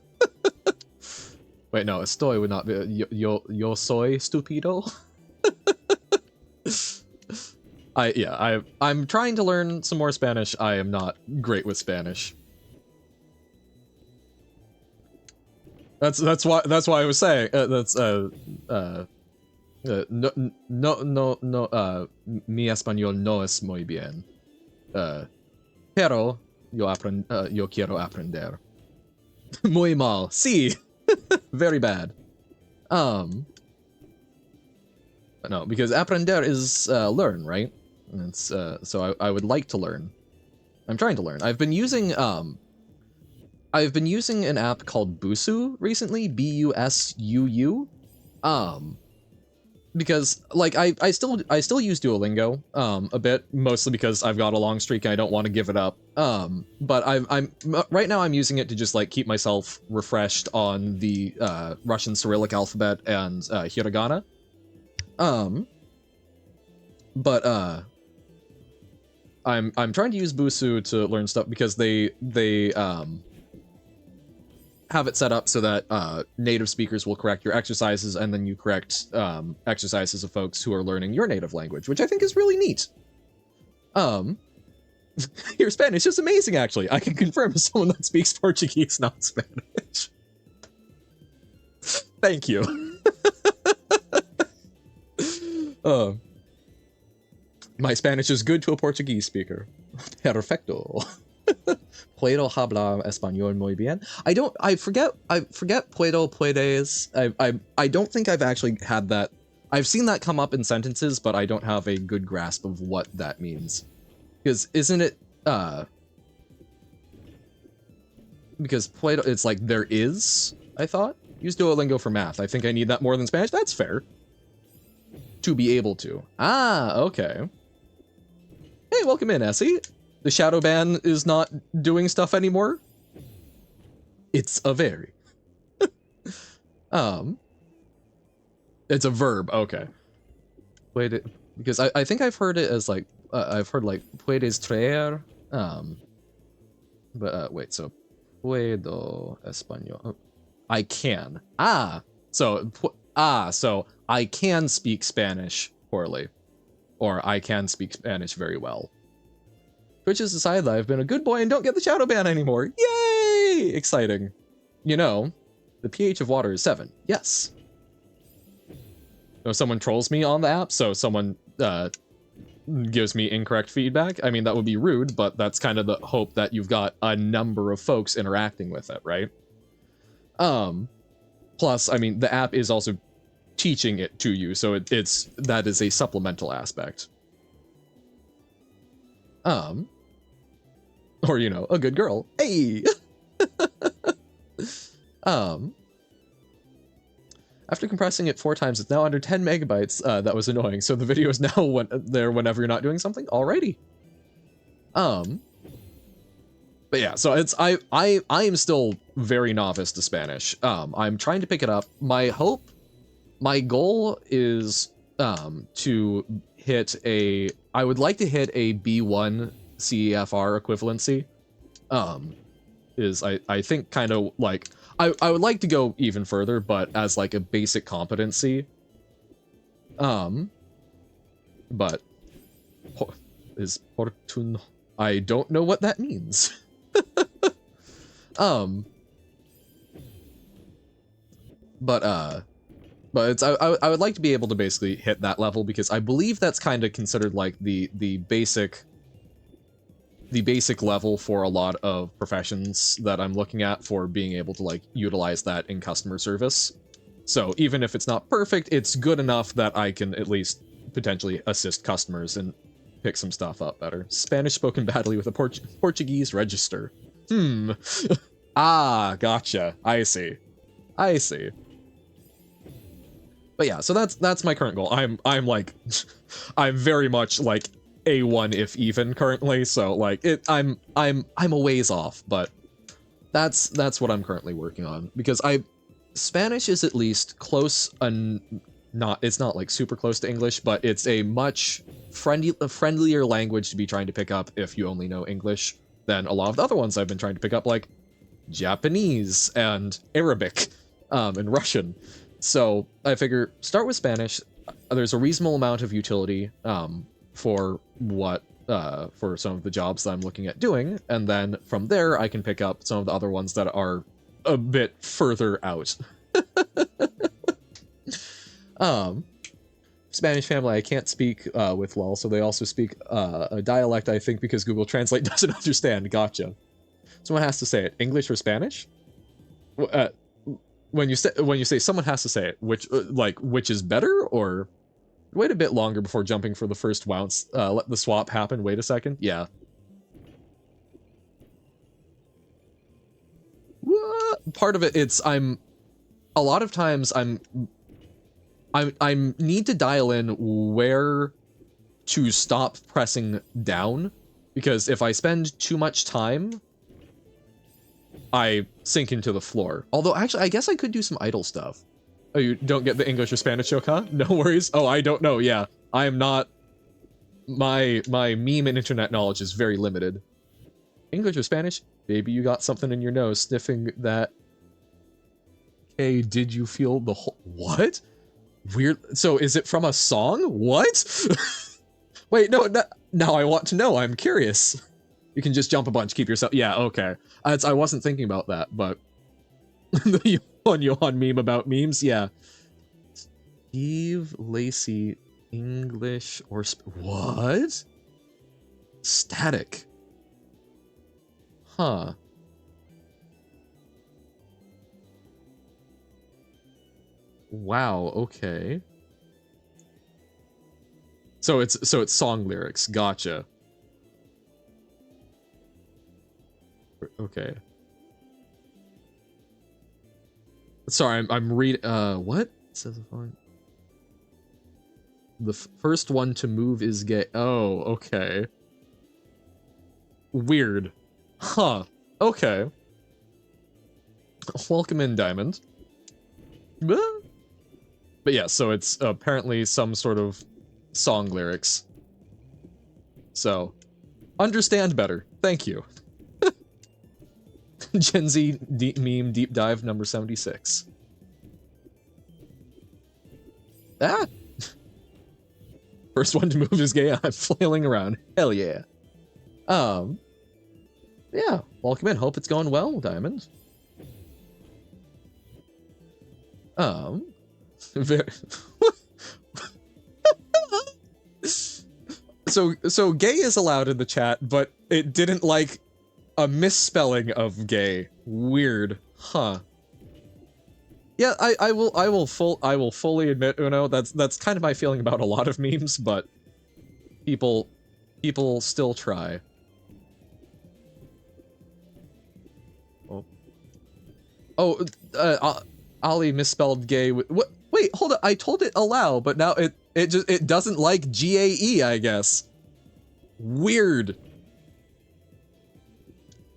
Wait, no, estoy would not be. Yo soy estúpido. I'm trying to learn some more Spanish. I am not great with Spanish. That's why I was saying no mi español no es muy bien. Pero yo quiero aprender. Muy mal. Sí. Very bad. But no, because aprender is learn, right? And it's so I would like to learn. I'm trying to learn. I've been using an app called Busu recently, Busuu. Because like I still use Duolingo a bit, mostly because I've got a long streak and I don't want to give it up. But I'm right now I'm using it to just like keep myself refreshed on the Russian Cyrillic alphabet and hiragana. But I'm trying to use Busu to learn stuff because they have it set up so that native speakers will correct your exercises, and then you correct exercises of folks who are learning your native language, which I think is really neat. Your Spanish is amazing, actually. I can confirm as someone that speaks Portuguese, not Spanish. Thank you. My Spanish is good to a Portuguese speaker. Perfecto. Puedo hablar español muy bien. I forget puedo, puedes. I don't think I've actually had that. I've seen that come up in sentences, but I don't have a good grasp of what that means. Because isn't it, because puedo, it's like there is, I thought? Use Duolingo for math. I think I need that more than Spanish. That's fair. To be able to. Ah, okay. Hey, welcome in, Essie. The shadow ban is not doing stuff anymore. It's a very. It's a verb. Okay. Wait, because I think I've heard it as like I've heard like puedes traer. But wait, so puedo español. I can. So I can speak Spanish poorly, or I can speak Spanish very well. Twitch has decided that I've been a good boy and don't get the shadow ban anymore. Yay! Exciting. You know, the pH of water is 7. Yes. If someone trolls me on the app, so someone gives me incorrect feedback, I mean, that would be rude, but that's kind of the hope that you've got a number of folks interacting with it, right? Plus, I mean, the app is also teaching it to you, so that is a supplemental aspect. Or, you know, a good girl. Hey! After compressing it 4 times, it's now under 10 megabytes. That was annoying. So the video is now there whenever you're not doing something. Alrighty. But yeah, so I am still very novice to Spanish. I'm trying to pick it up. My goal is to hit I would like to hit a B1 CEFR equivalency. I think kind of like, I would like to go even further, but as like a basic competency. But is portuno? I don't know what that means. But it's I would like to be able to basically hit that level, because I believe that's kind of considered like the basic level for a lot of professions that I'm looking at for being able to like utilize that in customer service. So even if it's not perfect, it's good enough that I can at least potentially assist customers and pick some stuff up better. Spanish spoken badly with a Portuguese register. Ah, gotcha. I see. But yeah, so that's my current goal. I'm like, I'm very much like A1 if even currently, so like I'm a ways off, but that's what I'm currently working on, because Spanish is at least close, it's not like super close to English, but it's a much friendlier language to be trying to pick up if you only know English than a lot of the other ones I've been trying to pick up, like Japanese and Arabic and Russian. So I figure start with Spanish. There's a reasonable amount of utility for some of the jobs that I'm looking at doing, and then from there I can pick up some of the other ones that are a bit further out. Spanish family I can't speak with lol, so they also speak a dialect, I think, because Google Translate doesn't understand. Gotcha. Someone has to say it. English or Spanish? When you say someone has to say it, which is better, or wait a bit longer before jumping for the first bounce, let the swap happen, wait a second? Yeah. part of it, it's a lot of times I need to dial in where to stop pressing down, because if I spend too much time, I sink into the floor. Although, actually, I guess I could do some idle stuff. Oh, you don't get the English or Spanish joke, huh? No worries. Oh, I don't know. Yeah, I am not. My meme and internet knowledge is very limited. English or Spanish? Baby, you got something in your nose sniffing that. Hey, did you feel the whole... What? Weird. So is it from a song? What? Wait, no, now I want to know. I'm curious. You can just jump a bunch, keep yourself... Yeah, okay. I wasn't thinking about that, but... the Johan meme about memes? Yeah. Steve Lacey, English or... What? Static. Huh. Wow, okay. So it's song lyrics. Gotcha. Okay. Sorry, I'm reading. What? It says the first one to move is gay. Oh, okay. Weird. Huh. Okay. Welcome in, Diamond. But yeah, so it's apparently some sort of song lyrics. So, understand better. Thank you. Gen Z meme deep dive number 76. Ah! First one to move is gay, I'm flailing around. Hell yeah. Yeah, welcome in. Hope it's going well, Diamond. Very... So gay is allowed in the chat, but it didn't like a misspelling of gay. Weird. Huh. Yeah, I will fully admit, Uno, that's kind of my feeling about a lot of memes, but people still try. Oh, Ali misspelled gay with, what? Wait, hold on. I told it allow, but now it doesn't like GAE, I guess. Weird.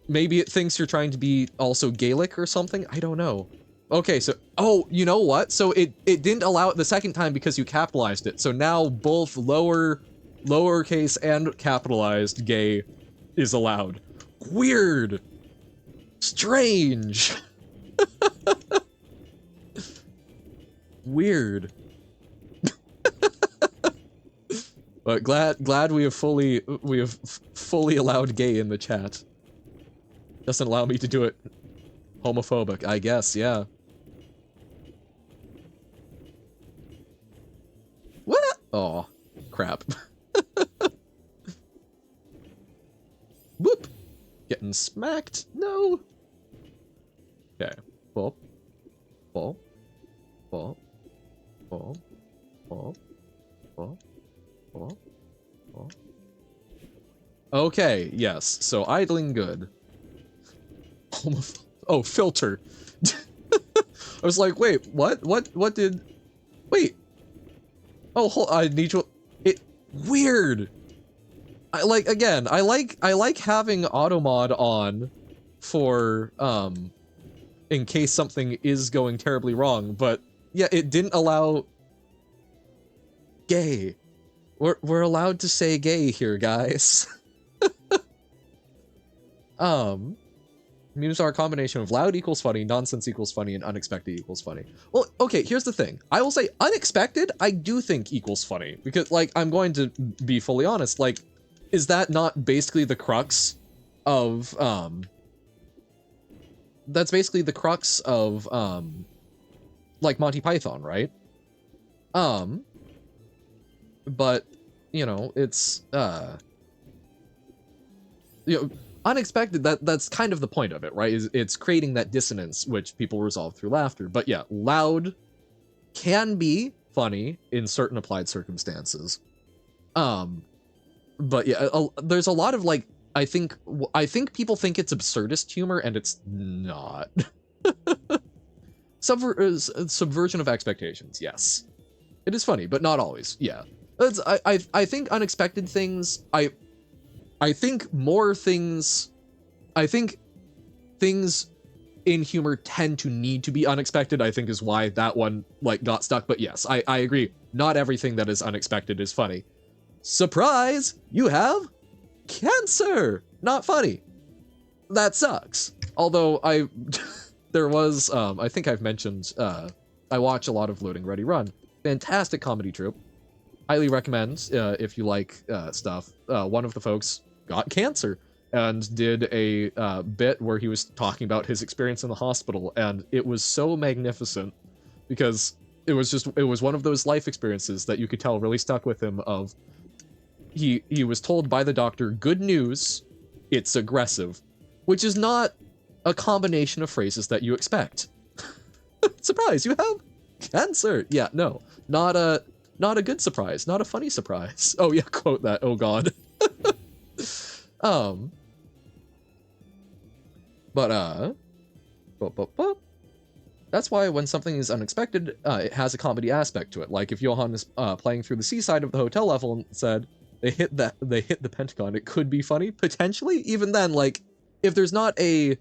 Maybe it thinks you're trying to be also Gaelic or something? I don't know. Okay, so, oh, you know what? So it didn't allow it the second time because you capitalized it. So now both lowercase and capitalized gay is allowed. Weird. Strange. Weird. But glad we have fully allowed gay in the chat. Doesn't allow me to do it homophobic, I guess, yeah. What? Oh, crap. Whoop. Getting smacked. No. Okay. Ball. Ball. Ball. Ball. Ball. Ball. Ball. Ball. Okay, yes. So idling good. Oh, filter. I was like, wait, what? What did... Wait. Oh, hold, I need to... It... Weird. I like having automod on for, in case something is going terribly wrong, but yeah, it didn't allow gay. We're allowed to say gay here, guys. Memes are a combination of loud equals funny, nonsense equals funny, and unexpected equals funny. Well, okay, here's the thing. I will say unexpected, I do think equals funny. Because, like, I'm going to be fully honest, like, is that not basically the crux of, that's basically the crux of, like, Monty Python, right? But, you know, it's, you know, unexpected, that's kind of the point of it, right? It's creating that dissonance which people resolve through laughter. But yeah, loud can be funny in certain applied circumstances. But yeah, there's a lot of, like, I think people think it's absurdist humor, and it's not. Subversion of expectations, yes. It is funny, but not always, yeah. I think unexpected things, I think more things, I think things in humor tend to need to be unexpected, I think is why that one, like, got stuck, but yes, I agree. Not everything that is unexpected is funny. Surprise! You have cancer! Not funny. That sucks. Although there was, I think I've mentioned, I watch a lot of Loading Ready Run. Fantastic comedy troupe. Highly recommend if you like stuff. One of the folks got cancer and did a bit where he was talking about his experience in the hospital, and it was so magnificent because it was one of those life experiences that you could tell really stuck with him. Of he was told by the doctor, good news, it's aggressive, which is not a combination of phrases that you expect. Surprise, you have cancer. Yeah, no, not a good surprise, not a funny surprise. Oh yeah, quote that. Oh god. That's why when something is unexpected, it has a comedy aspect to it. Like if Johan is playing through the seaside of the hotel level and said they hit the Pentagon, it could be funny potentially. Even then, like if there's not a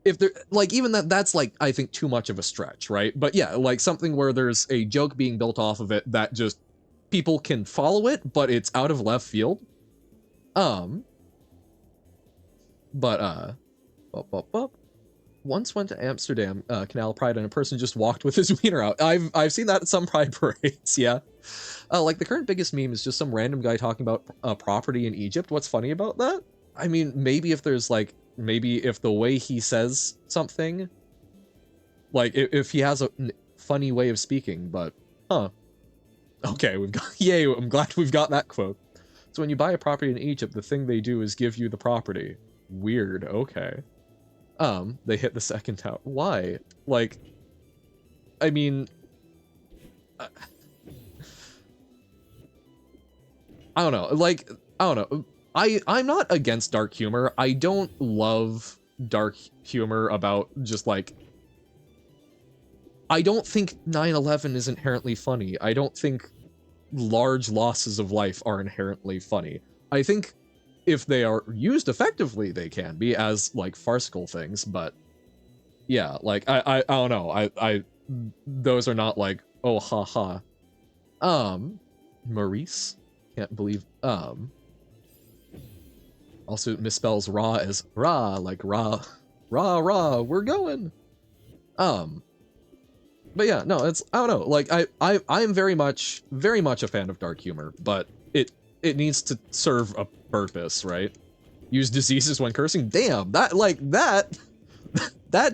even that's like, I think too much of a stretch, right? But yeah, like something where there's a joke being built off of it that just people can follow it, but it's out of left field. Once went to Amsterdam Canal Pride and a person just walked with his wiener out. I've seen that at some pride parades, yeah. Like the current biggest meme is just some random guy talking about property in Egypt. What's funny about that? I mean, maybe if there's like, maybe if the way he says something, like if he has a funny way of speaking, but okay, we've got, yay, I'm glad we've got that quote. So when you buy a property in Egypt, the thing they do is give you the property. Weird, okay. They hit the second tower. Why? Like, I mean, I don't know, like, I don't know. I'm not against dark humor. I don't love dark humor about just like, I don't think 9/11 is inherently funny. I don't think large losses of life are inherently funny. I think if they are used effectively, they can be as like farcical things, but yeah, like I don't know. I those are not like, oh haha. Maurice, can't believe also misspells raw as rah, like rah, we're going. But yeah, no, it's, I don't know, like I'm very much a fan of dark humor, but it needs to serve a purpose, right? Use diseases when cursing. Damn, that like that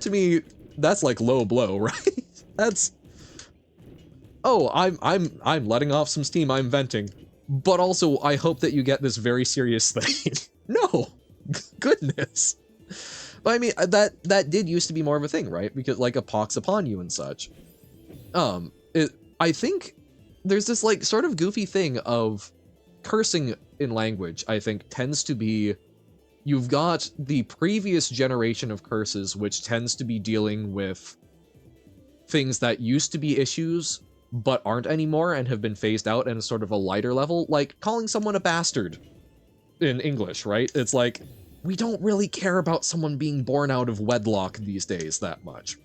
to me, that's like low blow, right? That's, oh, I'm letting off some steam, I'm venting. But also, I hope that you get this very serious thing. No, goodness. But I mean, that did used to be more of a thing, right? Because like a pox upon you and such. I think there's this like sort of goofy thing of cursing in language, I think tends to be, you've got the previous generation of curses, which tends to be dealing with things that used to be issues, but aren't anymore and have been phased out at a sort of a lighter level, like calling someone a bastard in English, right? It's like, we don't really care about someone being born out of wedlock these days that much.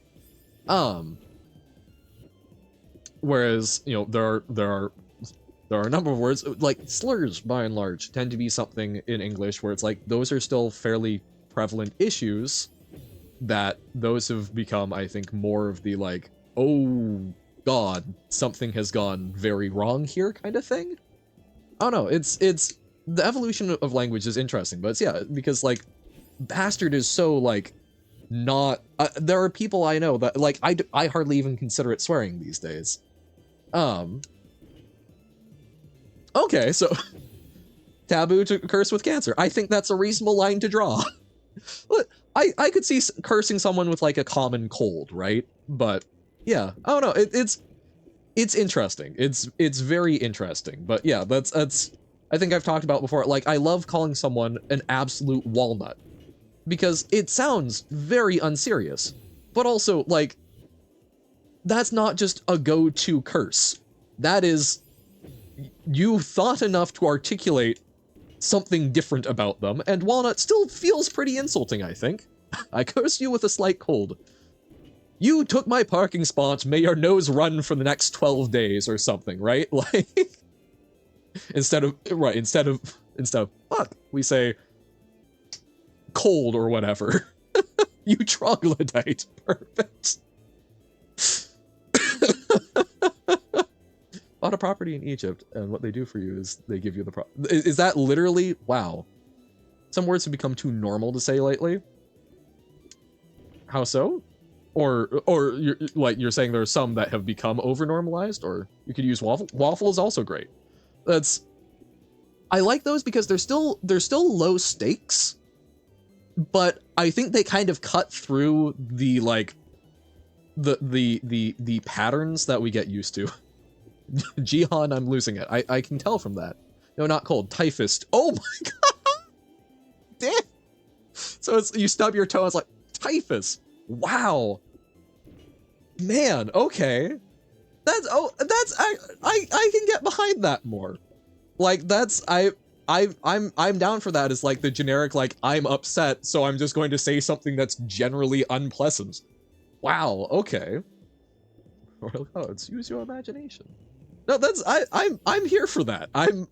Whereas, you know, there are a number of words, like slurs by and large tend to be something in English where it's like, those are still fairly prevalent issues, that those have become, I think, more of the like, oh god, something has gone very wrong here kind of thing. I don't know, it's the evolution of language is interesting, but it's, yeah, because like bastard is so like not, there are people I know that like, I hardly even consider it swearing these days. Okay, so taboo to curse with cancer. I think that's a reasonable line to draw. I could see cursing someone with like a common cold, right? But yeah, I don't know. It's interesting. It's very interesting. But yeah, that's I think I've talked about before. Like, I love calling someone an absolute walnut. because it sounds very unserious, but also, like, that's not just a go-to curse. That is, you thought enough to articulate something different about them, and Walnut still feels pretty insulting, I think. I curse you with a slight cold. You took my parking spot, may your nose run for the next 12 days or something, right? Like, instead of fuck, we say cold or whatever. You troglodyte. Perfect. Bought a property in Egypt, and what they do for you is they give you the Is that literally? Wow. Some words have become too normal to say lately. How so? Or you're saying there are some that have become over-normalized, or you could use waffle. Waffle is also great. I like those because they're still low stakes, but I think they kind of cut through the like the patterns that we get used to. Jihan, I'm losing it. I can tell from that. No, not cold. Typhus. Oh my god! Damn! So it's, you stub your toe, it's like, typhus. Wow. Man, okay. I can get behind that more. Like, I'm down for that as like the generic, like, I'm upset, so I'm just going to say something that's generally unpleasant. Wow, okay. Oh, it's use your imagination. No, that's I'm here for that. I'm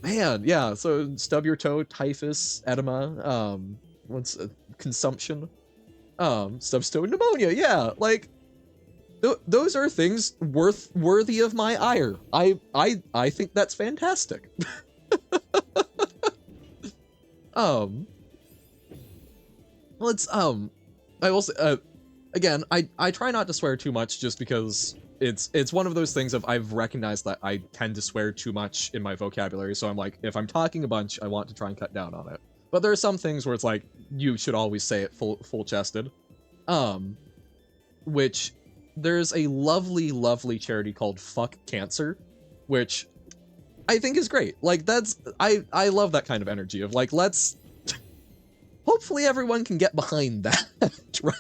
man, yeah, so stub your toe, typhus, edema, what's consumption, stub toe, pneumonia, yeah, like those are things worthy of my ire. I think that's fantastic. Let's I will say, again, I try not to swear too much just because it's one of those things of I've recognized that I tend to swear too much in my vocabulary, so I'm like, if I'm talking a bunch, I want to try and cut down on it. But there are some things where it's like, you should always say it full-chested. Which, there's a lovely charity called Fuck Cancer, which I think is great. Like, that's, I love that kind of energy of like, let's, hopefully everyone can get behind that, right?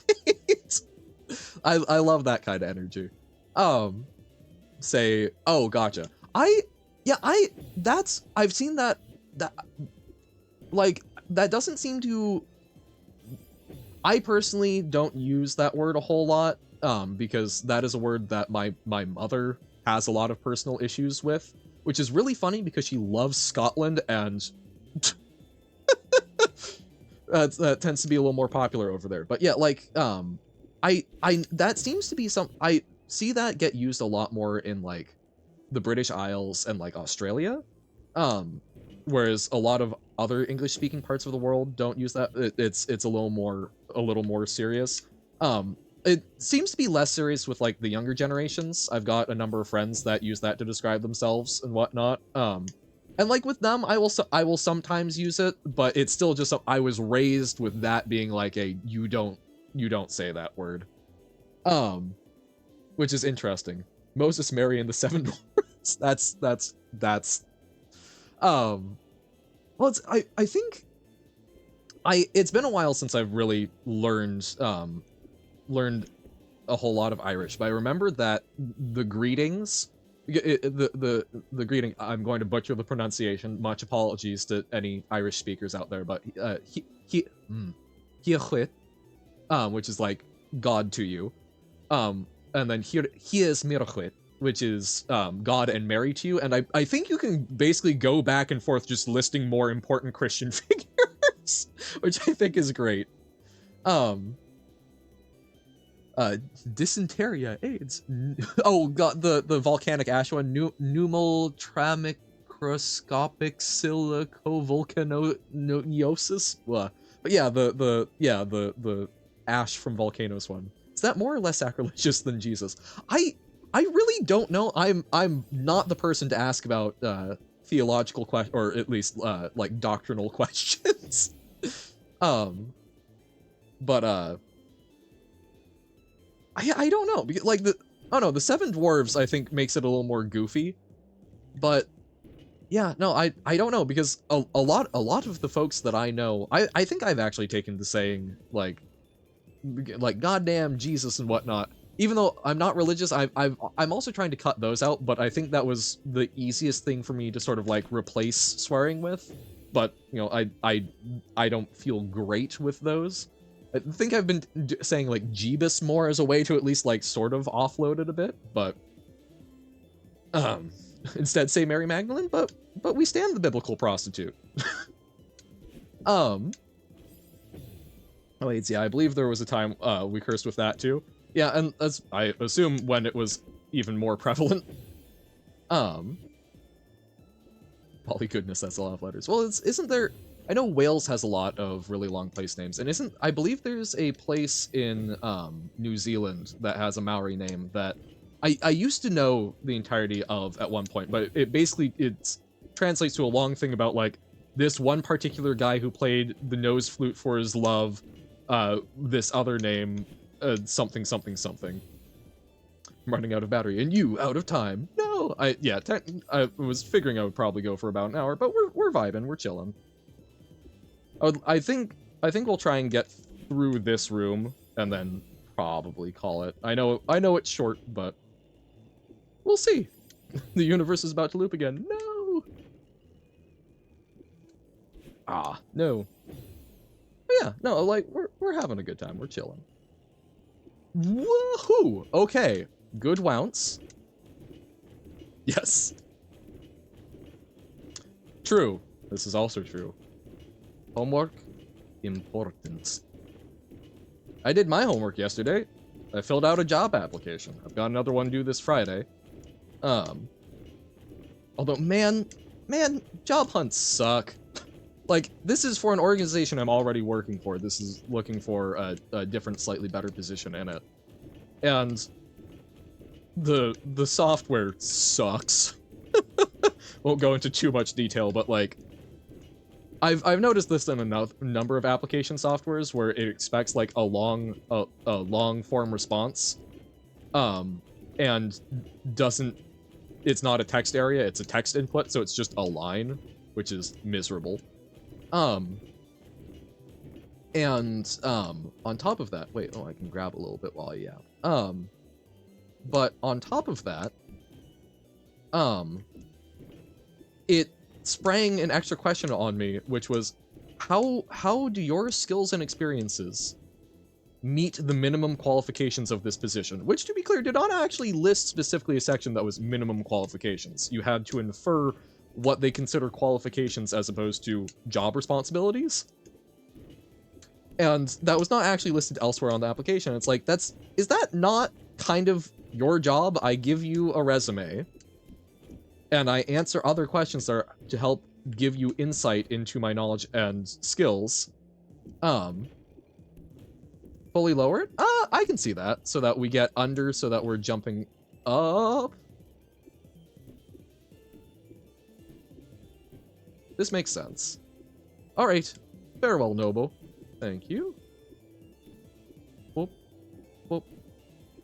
I love that kind of energy. Say, oh, gotcha. I've seen that, like, that doesn't seem to, I personally don't use that word a whole lot, because that is a word that my mother has a lot of personal issues with, which is really funny because she loves Scotland, and that tends to be a little more popular over there. But yeah, like, that seems to be I see that get used a lot more in like the British Isles and like Australia, whereas a lot of other English speaking parts of the world don't use that. It's a little more serious. It seems to be less serious with like the younger generations. I've got a number of friends that use that to describe themselves and whatnot. And like with them, I will sometimes use it, but it's still just I was raised with that being like a you don't say that word. Which is interesting. Moses, Mary, and the Seven Dwarfs. That's well, I think it's been a while since I've really learned a whole lot of Irish, but I remember that the greetings, the greeting, I'm going to butcher the pronunciation, much apologies to any Irish speakers out there, but which is like God to you, and then here is Mirachwit, which is God and Mary to you, and I think you can basically go back and forth just listing more important Christian figures, which I think is great. Dysentery, AIDS. Oh god, the volcanic ash one, pneumotracmicroscopic silicovolcanosis. But yeah, the ash from volcanoes one. Is that more or less sacrilegious than Jesus? I really don't know. I'm not the person to ask about theological questions, or at least like doctrinal questions. But I don't know, because like the Seven Dwarves I think makes it a little more goofy, but Yeah, no, I don't know, because a lot of the folks that I know, I think I've actually taken to saying like goddamn Jesus and whatnot. Even though I'm not religious, I'm also trying to cut those out, but I think that was the easiest thing for me to sort of like replace swearing with. But you know, I don't feel great with those. I think I've been saying like Jeebus more as a way to at least like sort of offload it a bit, but instead say Mary Magdalene, but we stand the biblical prostitute. Oh wait, yeah, I believe there was a time we cursed with that too. Yeah, and as I assume when it was even more prevalent. Holy goodness, that's a lot of letters. Well, isn't there? I know Wales has a lot of really long place names, and I believe there's a place in New Zealand that has a Maori name that I used to know the entirety of at one point, but it basically translates to a long thing about like this one particular guy who played the nose flute for his love, this other name, something something something. I'm running out of battery, and you out of time. No, I was figuring I would probably go for about an hour, but we're vibing, we're chilling. I think we'll try and get through this room and then probably call it. I know it's short, but we'll see. The universe is about to loop again. No. Ah, no. But yeah, no, like we're having a good time. We're chilling. Woohoo! Okay, good wounce. Yes. True. This is also true. Homework, important. I did my homework yesterday. I filled out a job application. I've got another one due this Friday. Although, man, job hunts suck. Like, this is for an organization I'm already working for. This is looking for a different, slightly better position in it. And the software sucks. Won't go into too much detail, but like, I've noticed this in a number of application softwares where it expects like a long form response, and doesn't. It's not a text area; it's a text input, so it's just a line, which is miserable. And on top of that, wait, I can grab a little bit while you yap. But on top of that, it sprang an extra question on me, which was, how do your skills and experiences meet the minimum qualifications of this position? Which, to be clear, did not actually list specifically a section that was minimum qualifications. You had to infer what they consider qualifications as opposed to job responsibilities. And that was not actually listed elsewhere on the application. It's like, is that not kind of your job? I give you a resume, and I answer other questions that are to help give you insight into my knowledge and skills. Fully lowered? I can see that, so that we get under, so that we're jumping up. This makes sense. Alright. Farewell, Nobo. Thank you. Whoop. Whoop.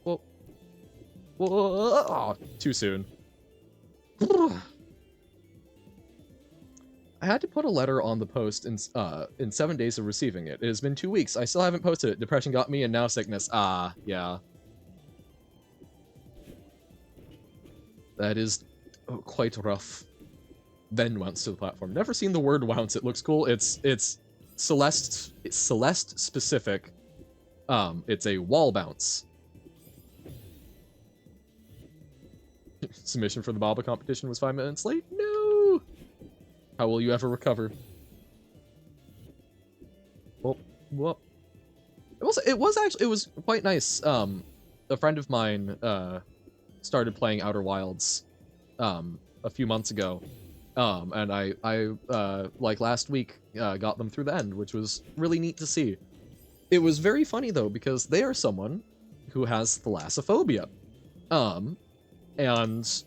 Whoop. Whoop. Oh, too soon. I had to put a letter on the post in 7 days of receiving it. It has been 2 weeks. I still haven't posted it. Depression got me, and now sickness. Ah, yeah. That is quite rough. Then wounce to the platform. Never seen the word wounce. It looks cool. It's Celeste. It's Celeste specific. It's a wall bounce. Submission for the Baba competition was 5 minutes late. No. How will you ever recover? Well. It was quite nice. A friend of mine started playing Outer Wilds a few months ago. And I like last week got them through the end, which was really neat to see. It was very funny though, because they are someone who has thalassophobia. And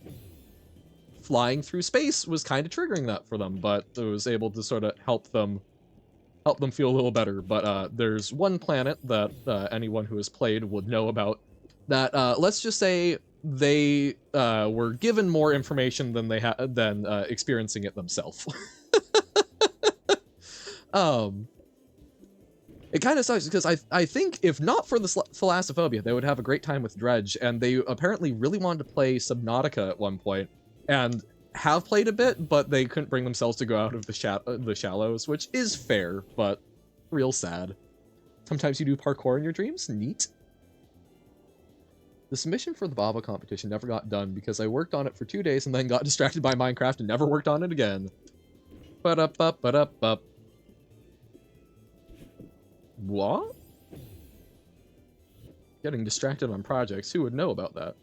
flying through space was kind of triggering that for them, but it was able to sort of help them feel a little better. But there's one planet that anyone who has played would know about that let's just say they were given more information than they had than experiencing it themselves. It kind of sucks because I think if not for the thalassophobia, they would have a great time with Dredge, and they apparently really wanted to play Subnautica at one point, and have played a bit, but they couldn't bring themselves to go out of the shallows, which is fair, but real sad. Sometimes you do parkour in your dreams? Neat. The submission for the Baba competition never got done because I worked on it for 2 days and then got distracted by Minecraft and never worked on it again. Ba-da-ba-ba-da-ba. What? Getting distracted on projects, who would know about that?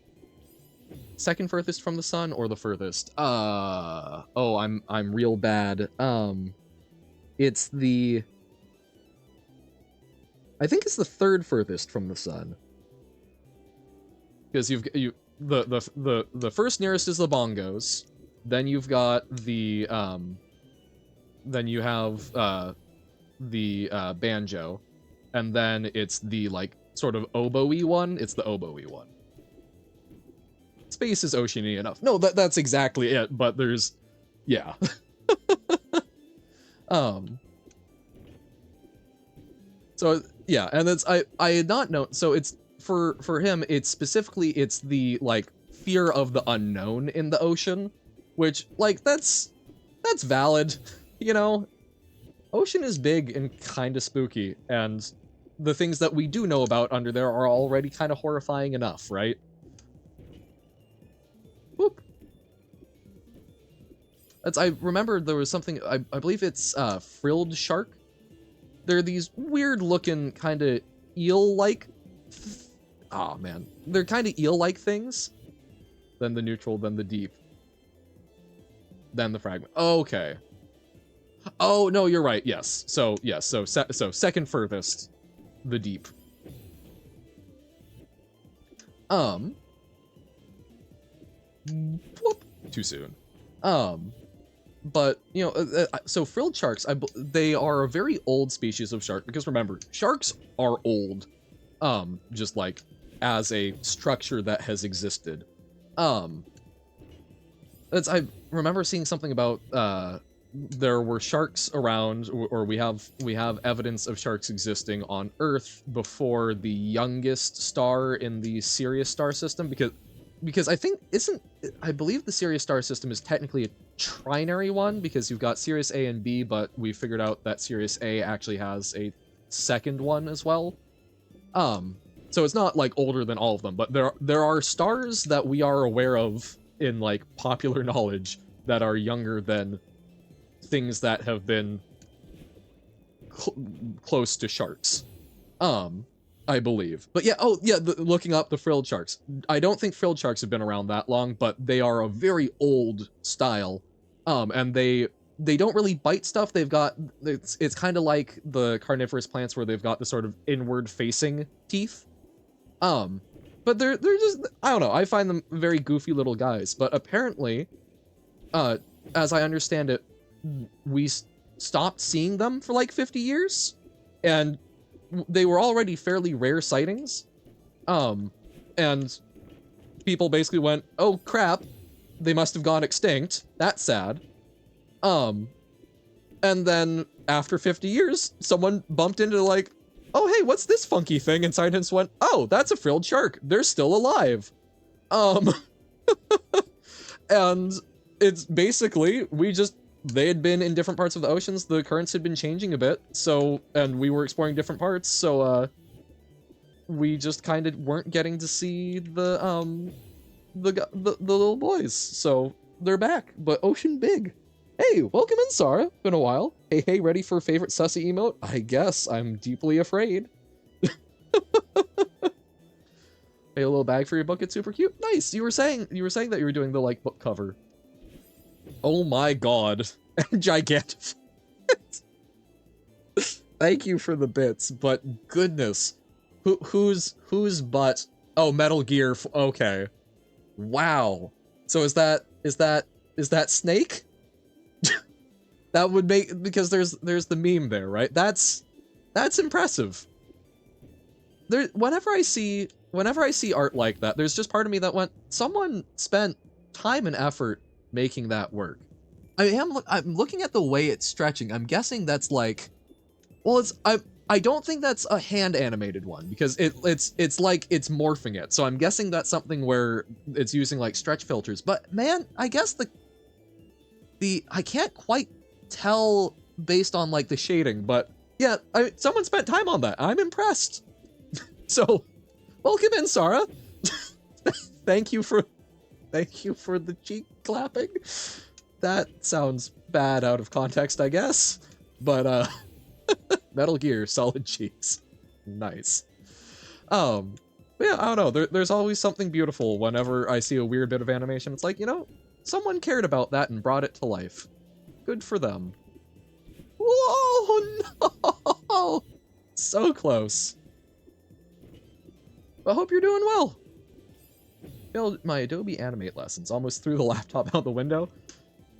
Second furthest from the sun or the furthest? Oh, I'm real bad. It's the... I think it's the third furthest from the sun. Because the first nearest is the bongos, then you've got the then you have the banjo, and then it's the like sort of oboe-y one. It's the oboe-y one. Space is ocean-y enough. No, that's exactly it. But there's, yeah. So yeah, and it's I had not known. So it's for him. It's specifically it's the like fear of the unknown in the ocean, which like that's valid, you know. Ocean is big and kind of spooky, and the things that we do know about under there are already kind of horrifying enough, right? Whoop. I remember there was something, I believe it's frilled shark. They're these weird looking kind of eel-like, oh man, they're kind of eel-like things. Then the neutral, then the deep, then the fragment. Okay. Oh no, you're right. Yes. So yes. So second furthest, the deep. Whoop, too soon. But you know, so frilled sharks, they are a very old species of shark because remember, sharks are old. Just like as a structure that has existed. I remember seeing something about there were sharks around, or we have evidence of sharks existing on Earth before the youngest star in the Sirius star system, because I believe the Sirius star system is technically a trinary one, because you've got Sirius A and B, but we figured out that Sirius A actually has a second one as well. So it's not like older than all of them, but there are stars that we are aware of in like popular knowledge that are younger than things that have been close to sharks, I believe. But yeah, looking up the frilled sharks. I don't think frilled sharks have been around that long, but they are a very old style, and they don't really bite stuff. They've got, it's kind of like the carnivorous plants where they've got the sort of inward facing teeth. But they're just, I don't know, I find them very goofy little guys. But apparently, as I understand it, we stopped seeing them for like 50 years, and they were already fairly rare sightings. And people basically went, oh crap, they must have gone extinct. That's sad. And then after 50 years, someone bumped into like, oh hey, what's this funky thing? And scientists went, oh, that's a frilled shark. They're still alive. And it's basically, they had been in different parts of the oceans. The currents had been changing a bit, so, and we were exploring different parts, so, we just kind of weren't getting to see the little boys. So they're back, but ocean big. Hey, welcome in, Sarah. Been a while. Hey, ready for favorite sussy emote? I guess I'm deeply afraid. Hey, a little bag for your book. It's super cute. Nice. You were saying that you were doing the like book cover. Oh my god. Gigantic. Thank you for the bits, but goodness. Whose butt? Oh, Metal Gear. Okay. Wow. So is that Snake? That would make, because there's the meme there, right? That's impressive. whenever I see art like that, there's just part of me that went, someone spent time and effort making that work. I'm looking at the way it's stretching. I'm guessing that's like, well, I don't think that's a hand animated one because it's like it's morphing it. So I'm guessing that's something where it's using like stretch filters. But man, I guess I can't quite tell based on like the shading, but yeah, someone spent time on that. I'm impressed. So, welcome in, Sarah. Thank you for the cheek clapping. That sounds bad out of context, I guess. But Metal Gear, solid cheeks. Nice. But yeah, I don't know. There's always something beautiful whenever I see a weird bit of animation. It's like, you know, someone cared about that and brought it to life. Good for them. Whoa, no! So close. I hope you're doing well. Failed my Adobe Animate lessons. Almost threw the laptop out the window.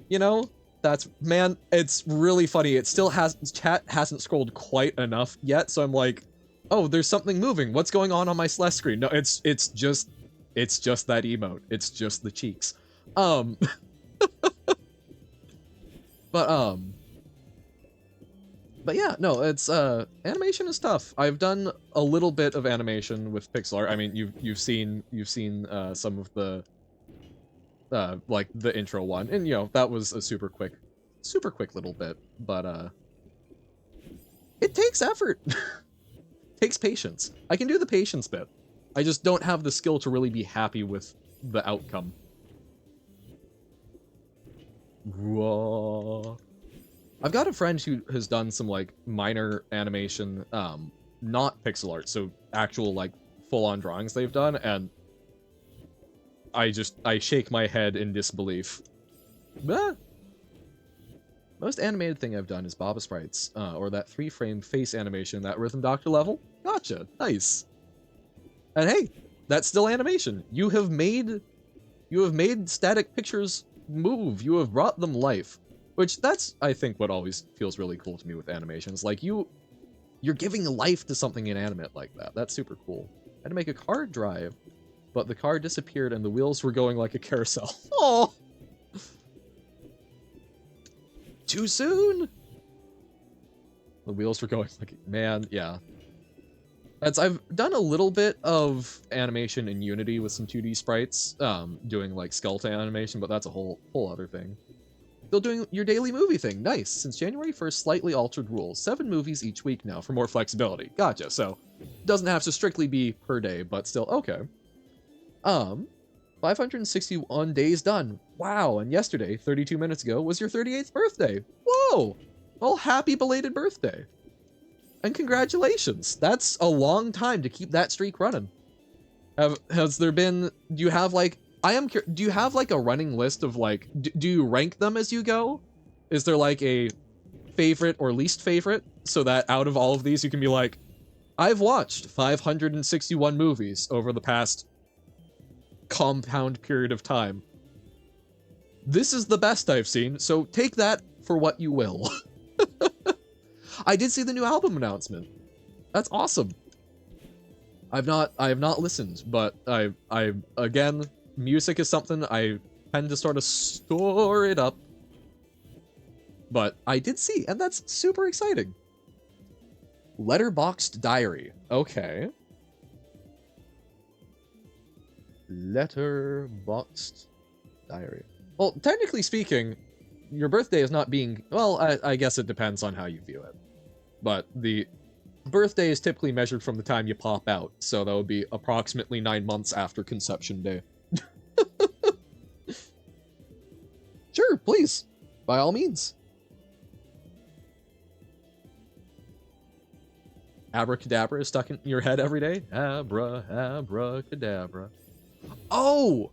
You know, man, it's really funny. It still chat hasn't scrolled quite enough yet, so I'm like, oh, there's something moving. What's going on my Celeste screen? No, it's just that emote. It's just the cheeks. But yeah, no, it's animation is tough. I've done a little bit of animation with pixel art. I mean, you've seen some of the like the intro one, and you know that was a super quick little bit. But it takes effort. Takes patience. I can do the patience bit. I just don't have the skill to really be happy with the outcome. Whoa. I've got a friend who has done some like minor animation, not pixel art, so actual like full-on drawings they've done, and I shake my head in disbelief. Ah. Most animated thing I've done is Baba Sprites, or that 3-frame face animation, that Rhythm Doctor level. Gotcha, nice. And hey, that's still animation. You have made static pictures move. You have brought them life. Which, that's, I think, what always feels really cool to me with animations. Like, you're giving life to something inanimate like that. That's super cool. I had to make a car drive, but the car disappeared and the wheels were going like a carousel. Oh! Too soon? The wheels were going like, man, yeah. I've done a little bit of animation in Unity with some 2D sprites, doing like skeleton animation, but that's a whole other thing. Still doing your daily movie thing. Nice. Since January 1st, slightly altered rules. 7 movies each week now for more flexibility. Gotcha. So, doesn't have to strictly be per day, but still, okay. 561 days done. Wow, and yesterday, 32 minutes ago, was your 38th birthday. Whoa! Well, happy belated birthday. And congratulations. That's a long time to keep that streak running. Has there been, do you have like, do you have like a running list of like, do you rank them as you go? Is there like a favorite or least favorite so that out of all of these you can be like, I've watched 561 movies over the past compound period of time. This is the best I've seen, so take that for what you will. I did see the new album announcement. That's awesome. I have not listened, but I again, music is something I tend to sort of store it up. But I did see, and that's super exciting. Letterboxd diary. Okay. Letterboxd diary. Well, technically speaking, your birthday is not being... Well, I guess it depends on how you view it. But the birthday is typically measured from the time you pop out, so that would be approximately 9 months after conception day. Sure, please. By all means. Abracadabra is stuck in your head every day? Abracadabra. Oh!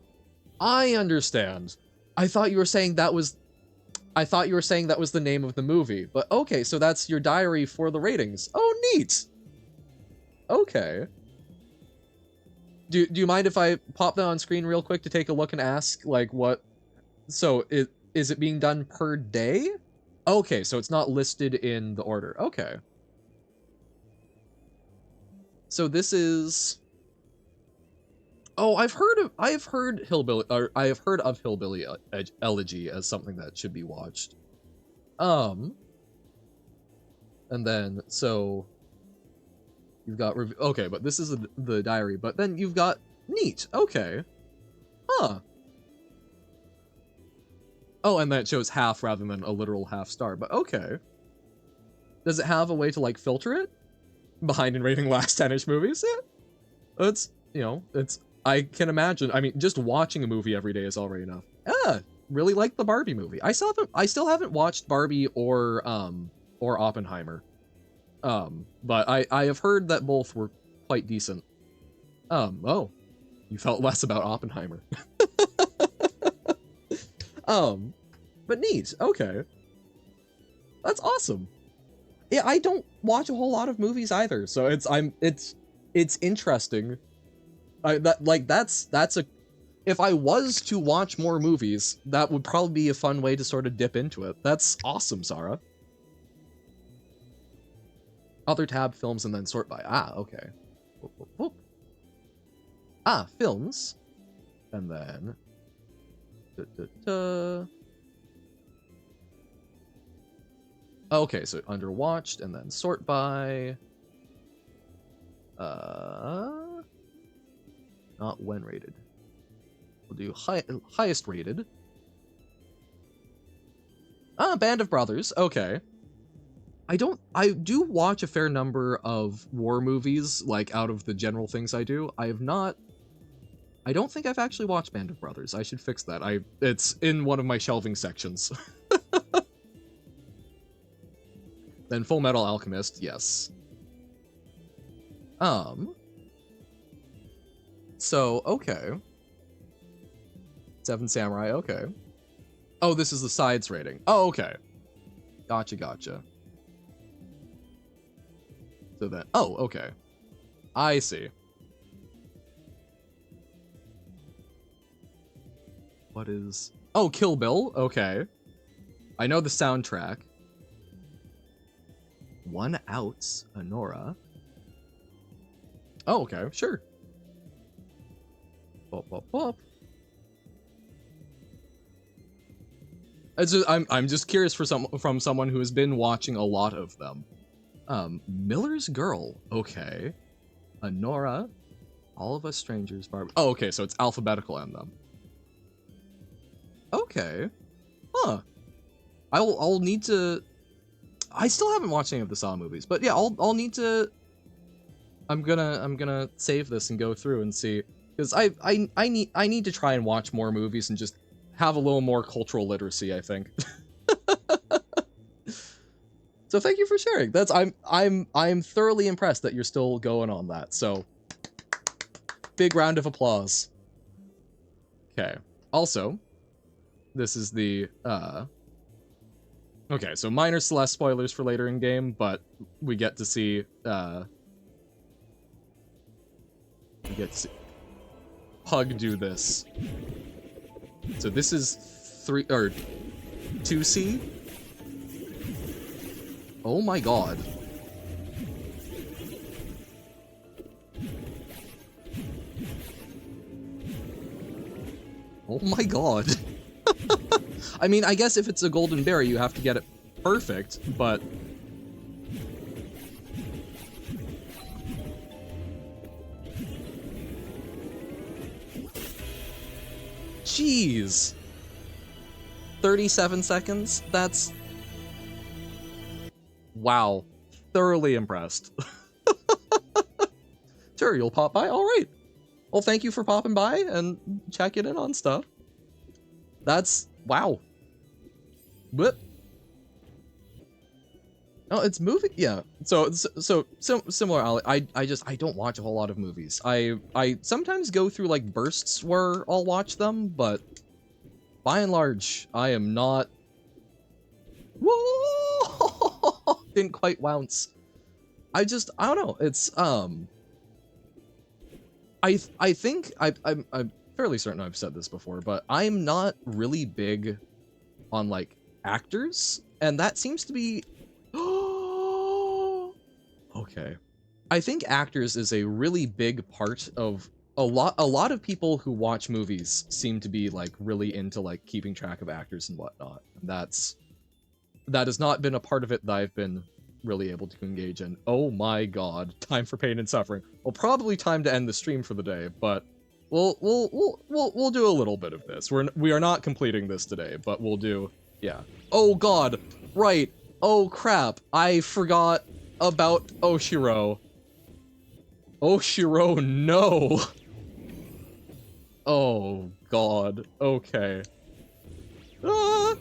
I understand. I thought you were saying that was the name of the movie. But okay, so that's your diary for the ratings. Oh, neat! Okay. Do you mind if I pop that on screen real quick to take a look and ask, like, what... So, is it being done per day? Okay, so it's not listed in the order. Okay. So this is... Oh, I have heard of Hillbilly Elegy as something that should be watched. And then, so... You've got... Okay, but this is the diary. But then you've got... Neat, okay. Huh. Oh, and then it shows half rather than a literal half star, but okay. Does it have a way to, like, filter it? Behind and rating last 10-ish movies? Yeah. It's, you know, it's... I can imagine, I mean, just watching a movie every day is already enough. Really like the Barbie movie. I still haven't watched Barbie or Oppenheimer. But I have heard that both were quite decent. Oh. You felt less about Oppenheimer. But neat. Okay. That's awesome. Yeah, I don't watch a whole lot of movies either, so it's interesting. If I was to watch more movies, that would probably be a fun way to sort of dip into it. That's awesome, Sarah. Other tab, films, and then sort by. Ah, okay. Whoop, whoop, whoop. Ah, films. And then... Okay, so under watched, and then sort by... Not when rated. We'll do highest rated. Ah, Band of Brothers, okay. I do watch a fair number of war movies, like, out of the general things I do. I don't think I've actually watched Band of Brothers. I should fix that. It's in one of my shelving sections. Then Full Metal Alchemist, yes. So, okay. Seven Samurai, okay. Oh, this is the sides rating. Oh, okay. Gotcha. So then, oh, okay. I see. What is... Oh, Kill Bill, okay. I know the soundtrack. One Out, Honora. Oh, okay, sure. Bop. I'm just curious from someone who has been watching a lot of them. Miller's Girl, okay. Honora, All of Us Strangers, Barbie. Oh, okay, so it's alphabetical in them. Okay. Huh. I'll need to... I still haven't watched any of the Saw movies, but yeah, I'll need to... I'm gonna save this and go through and see, because I need to try and watch more movies and just have a little more cultural literacy, I think. So thank you for sharing. I'm thoroughly impressed that you're still going on that. So big round of applause. Okay. Also, this is the okay, so minor Celeste spoilers for later in game, but we get to see Pug do this. So this is 2C. Oh my god. Oh my god. I mean, I guess if it's a golden berry, you have to get it perfect, but... Jeez. 37 seconds? That's... Wow. Thoroughly impressed. Sure, you'll pop by? Alright. Well, thank you for popping by and checking in on stuff. That's... Wow. What? Oh, it's movie? Yeah. So similar, I don't watch a whole lot of movies. I sometimes go through, like, bursts where I'll watch them, but by and large, I am not... Whoa! Didn't quite bounce. I don't know. It's, I think, I'm fairly certain I've said this before, but I'm not really big on, like, actors, and that seems to be... Okay. I think actors is a really big part of a lot of people who watch movies seem to be like really into like keeping track of actors and whatnot. That has not been a part of it that I've been really able to engage in. Oh my god, time for pain and suffering. Well, probably time to end the stream for the day, but we'll do a little bit of this. We are not completing this today, but we'll do, yeah. Oh god, right. Oh crap, I forgot about Oshiro. Oshiro, no. Oh god, okay. Ah,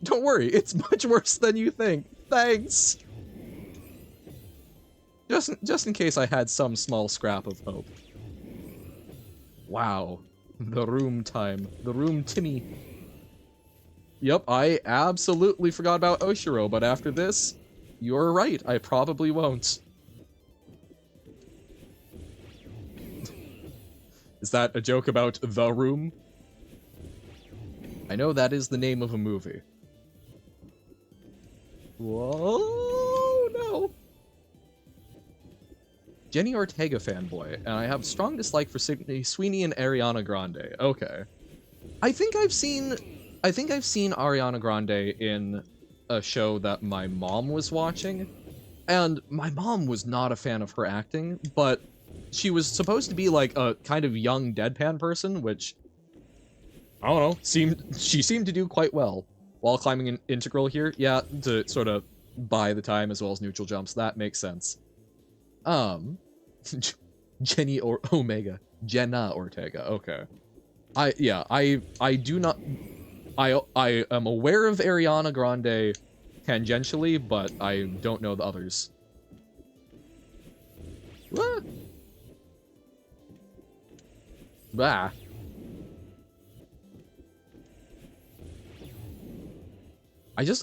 don't worry, it's much worse than you think. Thanks. Just in case I had some small scrap of hope. Wow. The room time. The room Timmy. Yep, I absolutely forgot about Oshiro, but after this, you're right, I probably won't. Is that a joke about The Room? I know that is the name of a movie. Whoa, no. Jenny Ortega fanboy, and I have strong dislike for Sydney Sweeney and Ariana Grande. Okay. I think I've seen Ariana Grande in a show that my mom was watching, and my mom was not a fan of her acting, but she was supposed to be like a kind of young deadpan person, which, I don't know, she seemed to do quite well while climbing an integral here. Yeah, to sort of buy the time as well as neutral jumps. That makes sense. Jenna Ortega. Okay. I do not. I am aware of Ariana Grande tangentially, but I don't know the others. What? Bah.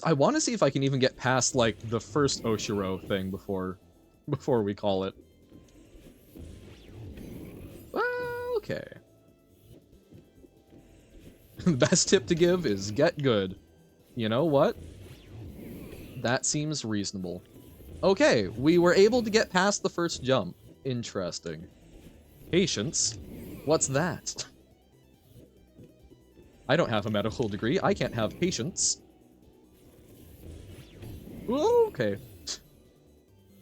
I want to see if I can even get past like the first Oshiro thing before we call it. Well, okay. The best tip to give is get good. You know what? That seems reasonable. Okay, we were able to get past the first jump. Interesting. Patience? What's that? I don't have a medical degree. I can't have patience. Okay.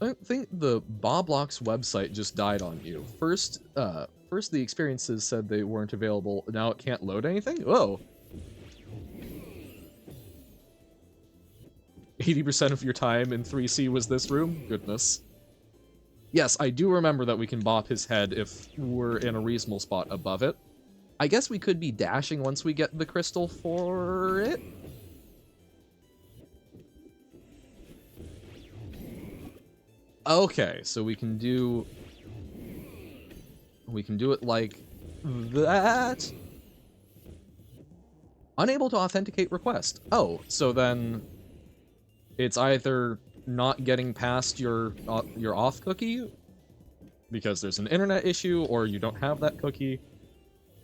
I think the Boblox website just died on you. First the experiences said they weren't available. Now it can't load anything? Whoa. 80% of your time in 3C was this room? Goodness. Yes, I do remember that we can bop his head if we're in a reasonable spot above it. I guess we could be dashing once we get the crystal for it? Okay, so we can do it like that. Unable to authenticate request. Oh, so then it's either not getting past your auth cookie because there's an internet issue, or you don't have that cookie,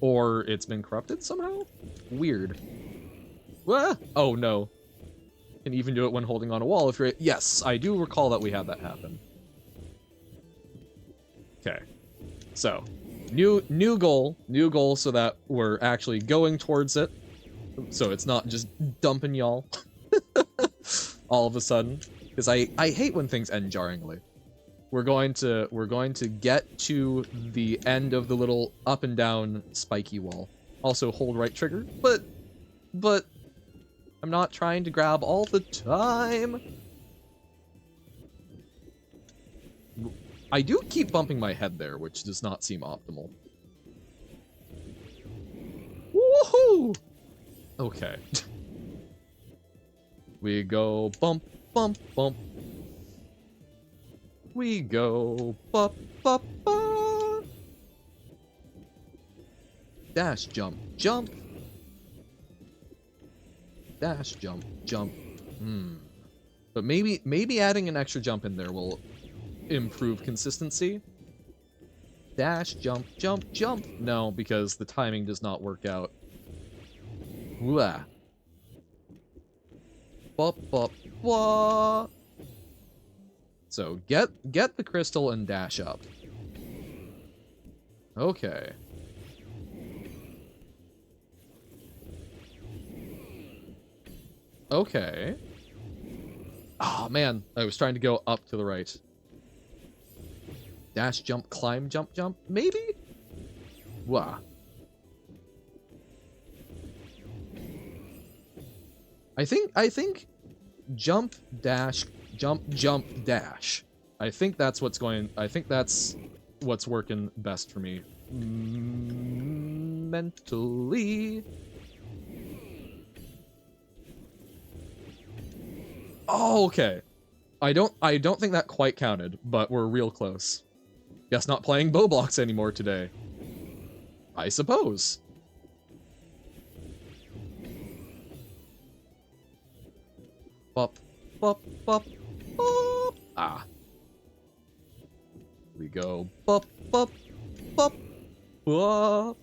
or it's been corrupted somehow? Weird. Ah! Oh no. Can even do it when holding on a wall if you're... Yes, I do recall that we had that happen. Okay. So, new goal so that we're actually going towards it. So it's not just dumping y'all all of a sudden. Because I hate when things end jarringly. We're going to get to the end of the little up and down spiky wall. Also hold right trigger, but I'm not trying to grab all the time. I do keep bumping my head there, which does not seem optimal. Woohoo! Okay. We go bump, bump, bump. We go bump, bump, bump. Dash, jump, jump. Dash, jump, jump. But maybe adding an extra jump in there will improve consistency. Dash, jump, jump, jump. No, because the timing does not work out. Wah. Bop, bop, wah. So get the crystal and dash up. Okay. Okay. Oh man, I was trying to go up to the right. Dash, jump, climb, jump, jump, maybe? Wow. I think jump, dash, jump, jump, dash. I think that's what's working best for me. Mentally. Oh, okay. I don't think that quite counted, but we're real close. Guess not playing bow blocks anymore today. I suppose. Bop, bop, bop, bop. Ah. We go bop, bop, bop, bop.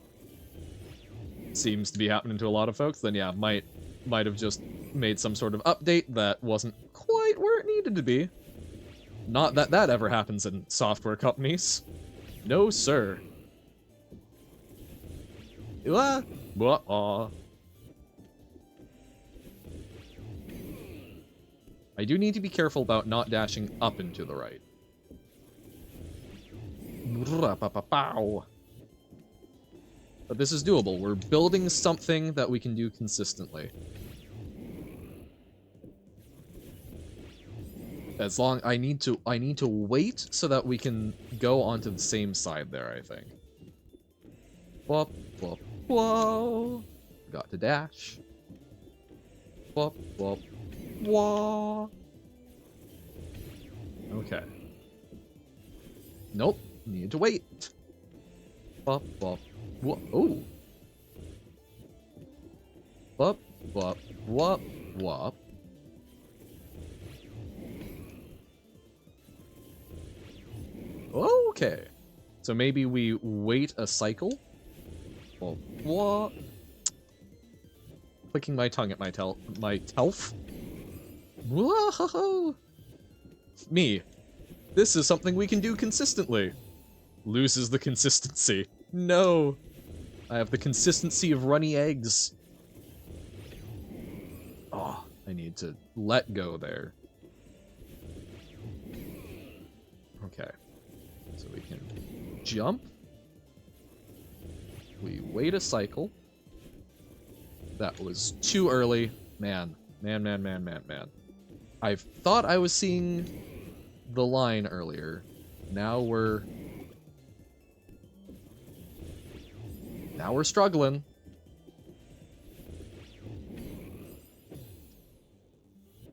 Seems to be happening to a lot of folks. Then yeah, might have just made some sort of update that wasn't quite where it needed to be. Not that that ever happens in software companies. No, sir. I do need to be careful about not dashing up and to the right. But this is doable. We're building something that we can do consistently. As long I need to wait so that we can go onto the same side there, I think. Whoop, whoop, whoa. Got to dash. Whoop, whoop, whoa. Okay. Nope. Need to wait. Whoop, whoop, whoop. Oh. Whoop, whoop, whoop, whoop. Okay. So maybe we wait a cycle. Well, what? Clicking my tongue at my telf. Whoa! Me. This is something we can do consistently. Loses the consistency. No. I have the consistency of runny eggs. Oh, I need to let go there. Okay. So we can jump. We wait a cycle. That was too early. Man. I thought I was seeing the line earlier. Now we're struggling.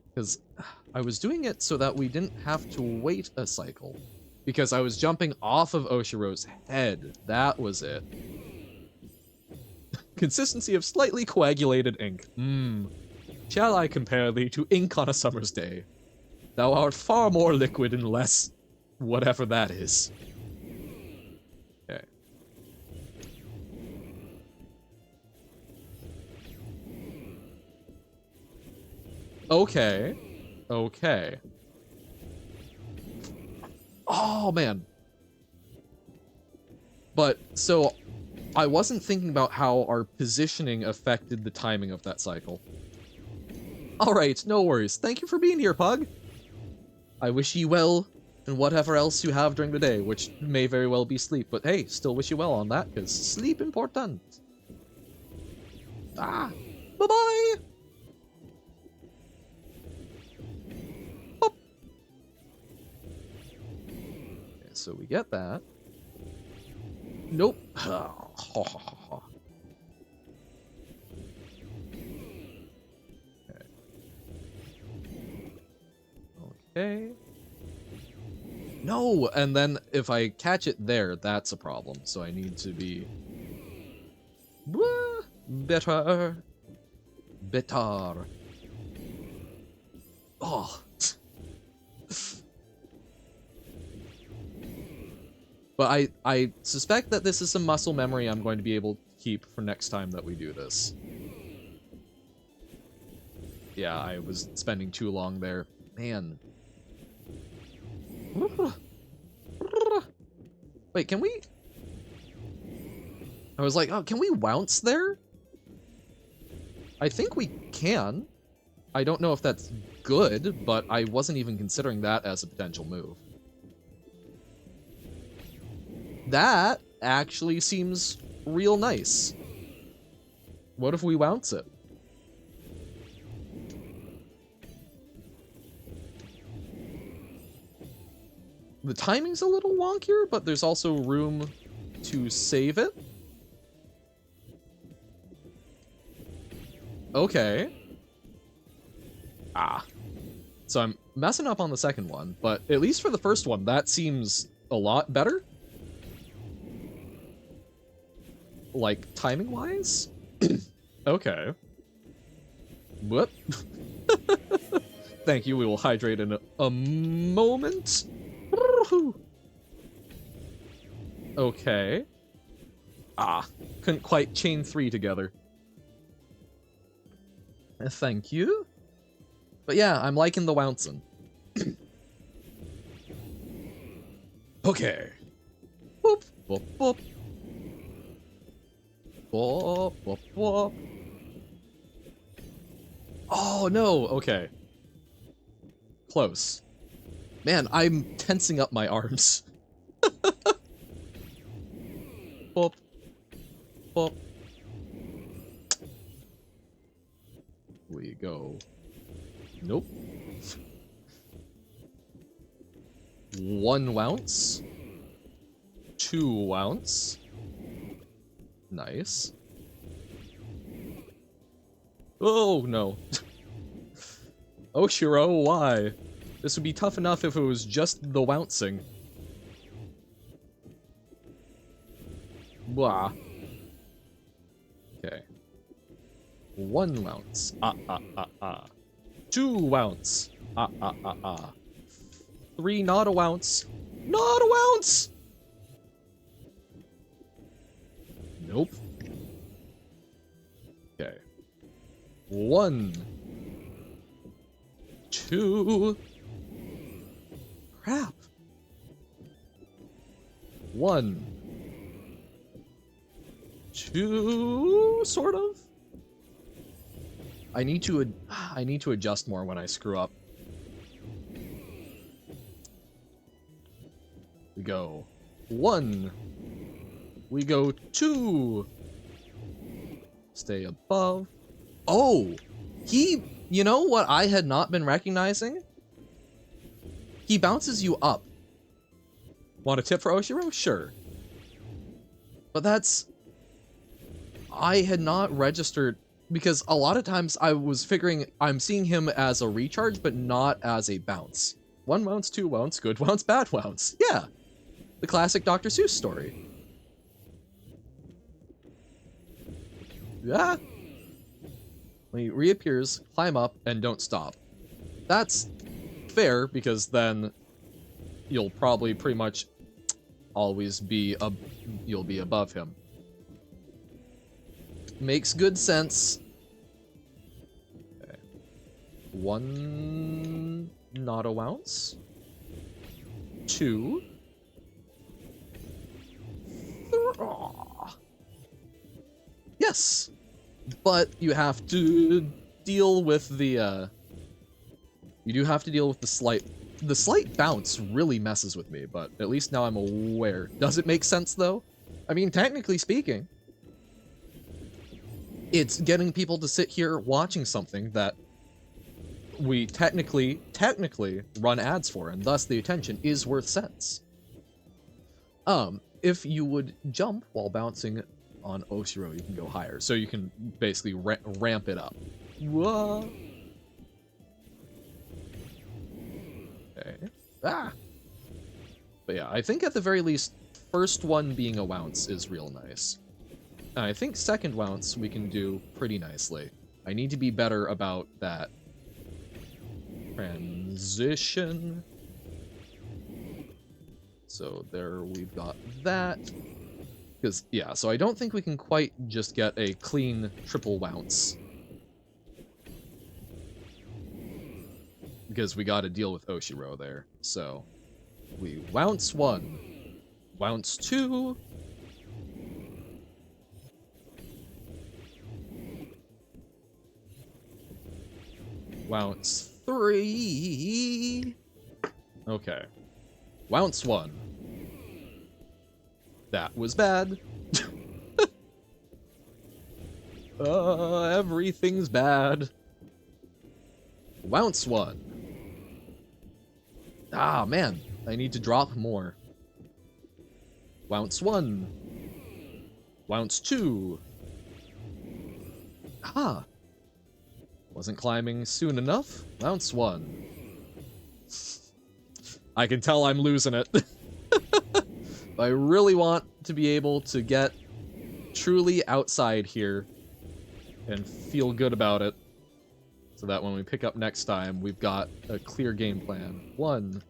Because I was doing it so that we didn't have to wait a cycle. Because I was jumping off of Oshiro's head. That was it. Consistency of slightly coagulated ink. Shall I compare thee to ink on a summer's day? Thou art far more liquid and less whatever that is. Okay. Okay. Okay. Oh, man. But, so, I wasn't thinking about how our positioning affected the timing of that cycle. Alright, no worries. Thank you for being here, Pug. I wish you well in whatever else you have during the day, which may very well be sleep. But hey, still wish you well on that, because sleep important. Ah, bye-bye! Okay, so we get that. Nope. Okay. No, and then if I catch it there, that's a problem. So I need to be better. Oh. But I suspect that this is some muscle memory I'm going to be able to keep for next time that we do this. Yeah, I was spending too long there. Man. Wait, can we? I was like, oh, can we bounce there? I think we can. I don't know if that's good, but I wasn't even considering that as a potential move. That actually seems real nice. What if we bounce it? The timing's a little wonkier, but there's also room to save it. Okay. Ah. So I'm messing up on the second one, but at least for the first one, that seems a lot better. Like, timing-wise? Okay. Whoop. Thank you, we will hydrate in a moment. Okay. Ah, couldn't quite chain 3 together. Thank you. But yeah, I'm liking the bouncing. Okay. Boop, boop, boop. Boop, boop, boop. Oh, no, okay. Close. Man, I'm tensing up my arms. Boop. Boop. We go. Nope. 1 ounce. 2 ounce. Nice. Oh, no. Oshiro, why? This would be tough enough if it was just the bouncing. Blah. Okay. 1 ounce. 2 ounce. 3 not a ounce. Not a ounce! Nope. Okay. 1. 2. Crap. 1. 2, sort of. I need to adjust more when I screw up. We go 1. We go 2. Stay above. Oh, you know what I had not been recognizing? He bounces you up. Want a tip for Oshiro? Sure. But I had not registered, because a lot of times I was figuring I'm seeing him as a recharge, but not as a bounce. 1 bounce, 2 bounce, good bounce, bad bounce. Yeah. The classic Dr. Seuss story. Yeah. When he reappears, climb up, and don't stop. That's fair, because then you'll probably pretty much always be you'll be above him. Makes good sense. Okay. 1 not a ounce. 2. 3. Yes, but you have to deal with the you do have to deal with the slight bounce really messes with me, but at least now I'm aware. Does it make sense though? I mean, technically speaking, it's getting people to sit here watching something that we technically run ads for, and thus the attention is worth cents. If you would jump while bouncing on Oshiro, you can go higher, so you can basically ramp it up. Whoa. Okay. Ah. But yeah, I think at the very least, first one being a ounce is real nice. And I think second ounce we can do pretty nicely. I need to be better about that transition. So there we've got that. Because, yeah, so I don't think we can quite just get a clean triple bounce. Because we got to deal with Oshiro there, so We wounce 1. Wounce 2. Wounce 3. Okay. Wounce 1. That was bad. Everything's bad. Wounce 1. Ah, man. I need to drop more. Wounce 1. Wounce 2. Ah. Wasn't climbing soon enough. Wounce 1. I can tell I'm losing it. I really want to be able to get truly outside here and feel good about it, so that when we pick up next time, we've got a clear game plan. 1.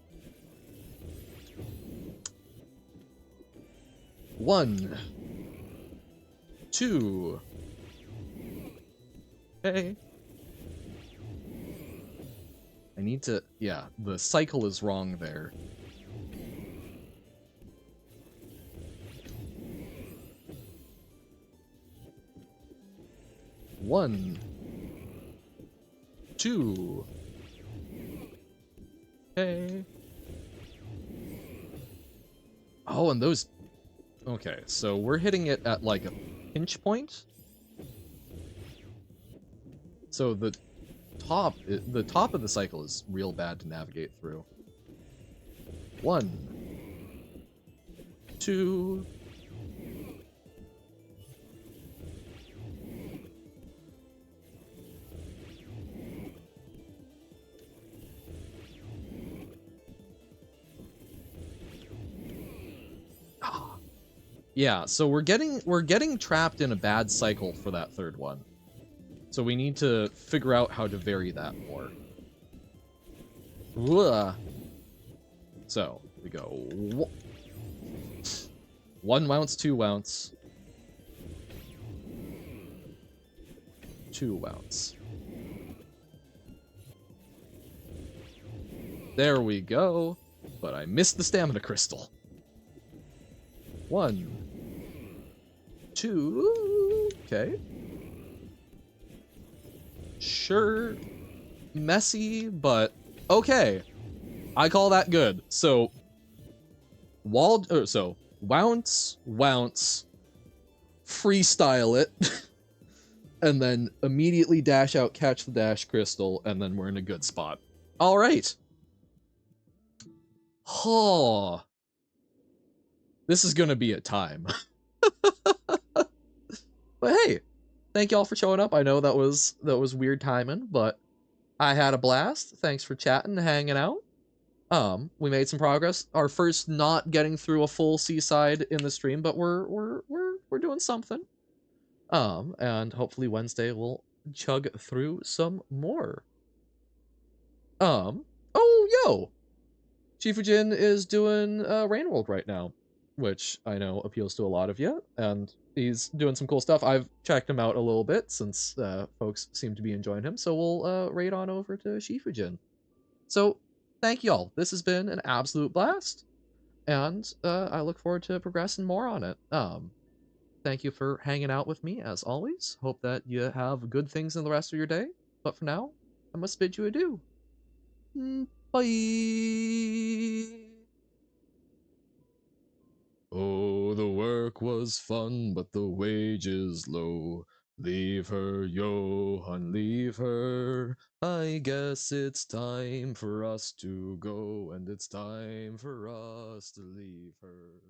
1. 2. Okay. I need to... Yeah, the cycle is wrong there. One. 2. Okay. Oh, and those... Okay, so we're hitting it at, like, a pinch point? So the top of the cycle is real bad to navigate through. 1. 2. Yeah, so we're getting trapped in a bad cycle for that third one. So we need to figure out how to vary that more. Ugh. So we go 1 wounce, 2 wounce, 2 wounce. There we go. But I missed the stamina crystal. 1. 2. Okay. Sure. Messy, but okay. I call that good. So wounce, freestyle it, and then immediately dash out, catch the dash crystal, and then we're in a good spot. All right. Oh, this is gonna be a time. But hey, thank y'all for showing up. I know that was weird timing, but I had a blast. Thanks for chatting and hanging out. We made some progress. Our first not getting through a full seaside in the stream, but we're doing something. And hopefully Wednesday we'll chug through some more. Oh yo, Shifujin is doing Rain World right now, which I know appeals to a lot of you, and he's doing some cool stuff. I've checked him out a little bit since folks seem to be enjoying him, so we'll raid on over to Shifujin. So thank y'all. This has been an absolute blast, and I look forward to progressing more on it. Thank you for hanging out with me as always. Hope that you have good things in the rest of your day. But for now, I must bid you adieu. Bye. Oh, the work was fun, but the wages low. Leave her, Johann, leave her. I guess it's time for us to go, and it's time for us to leave her.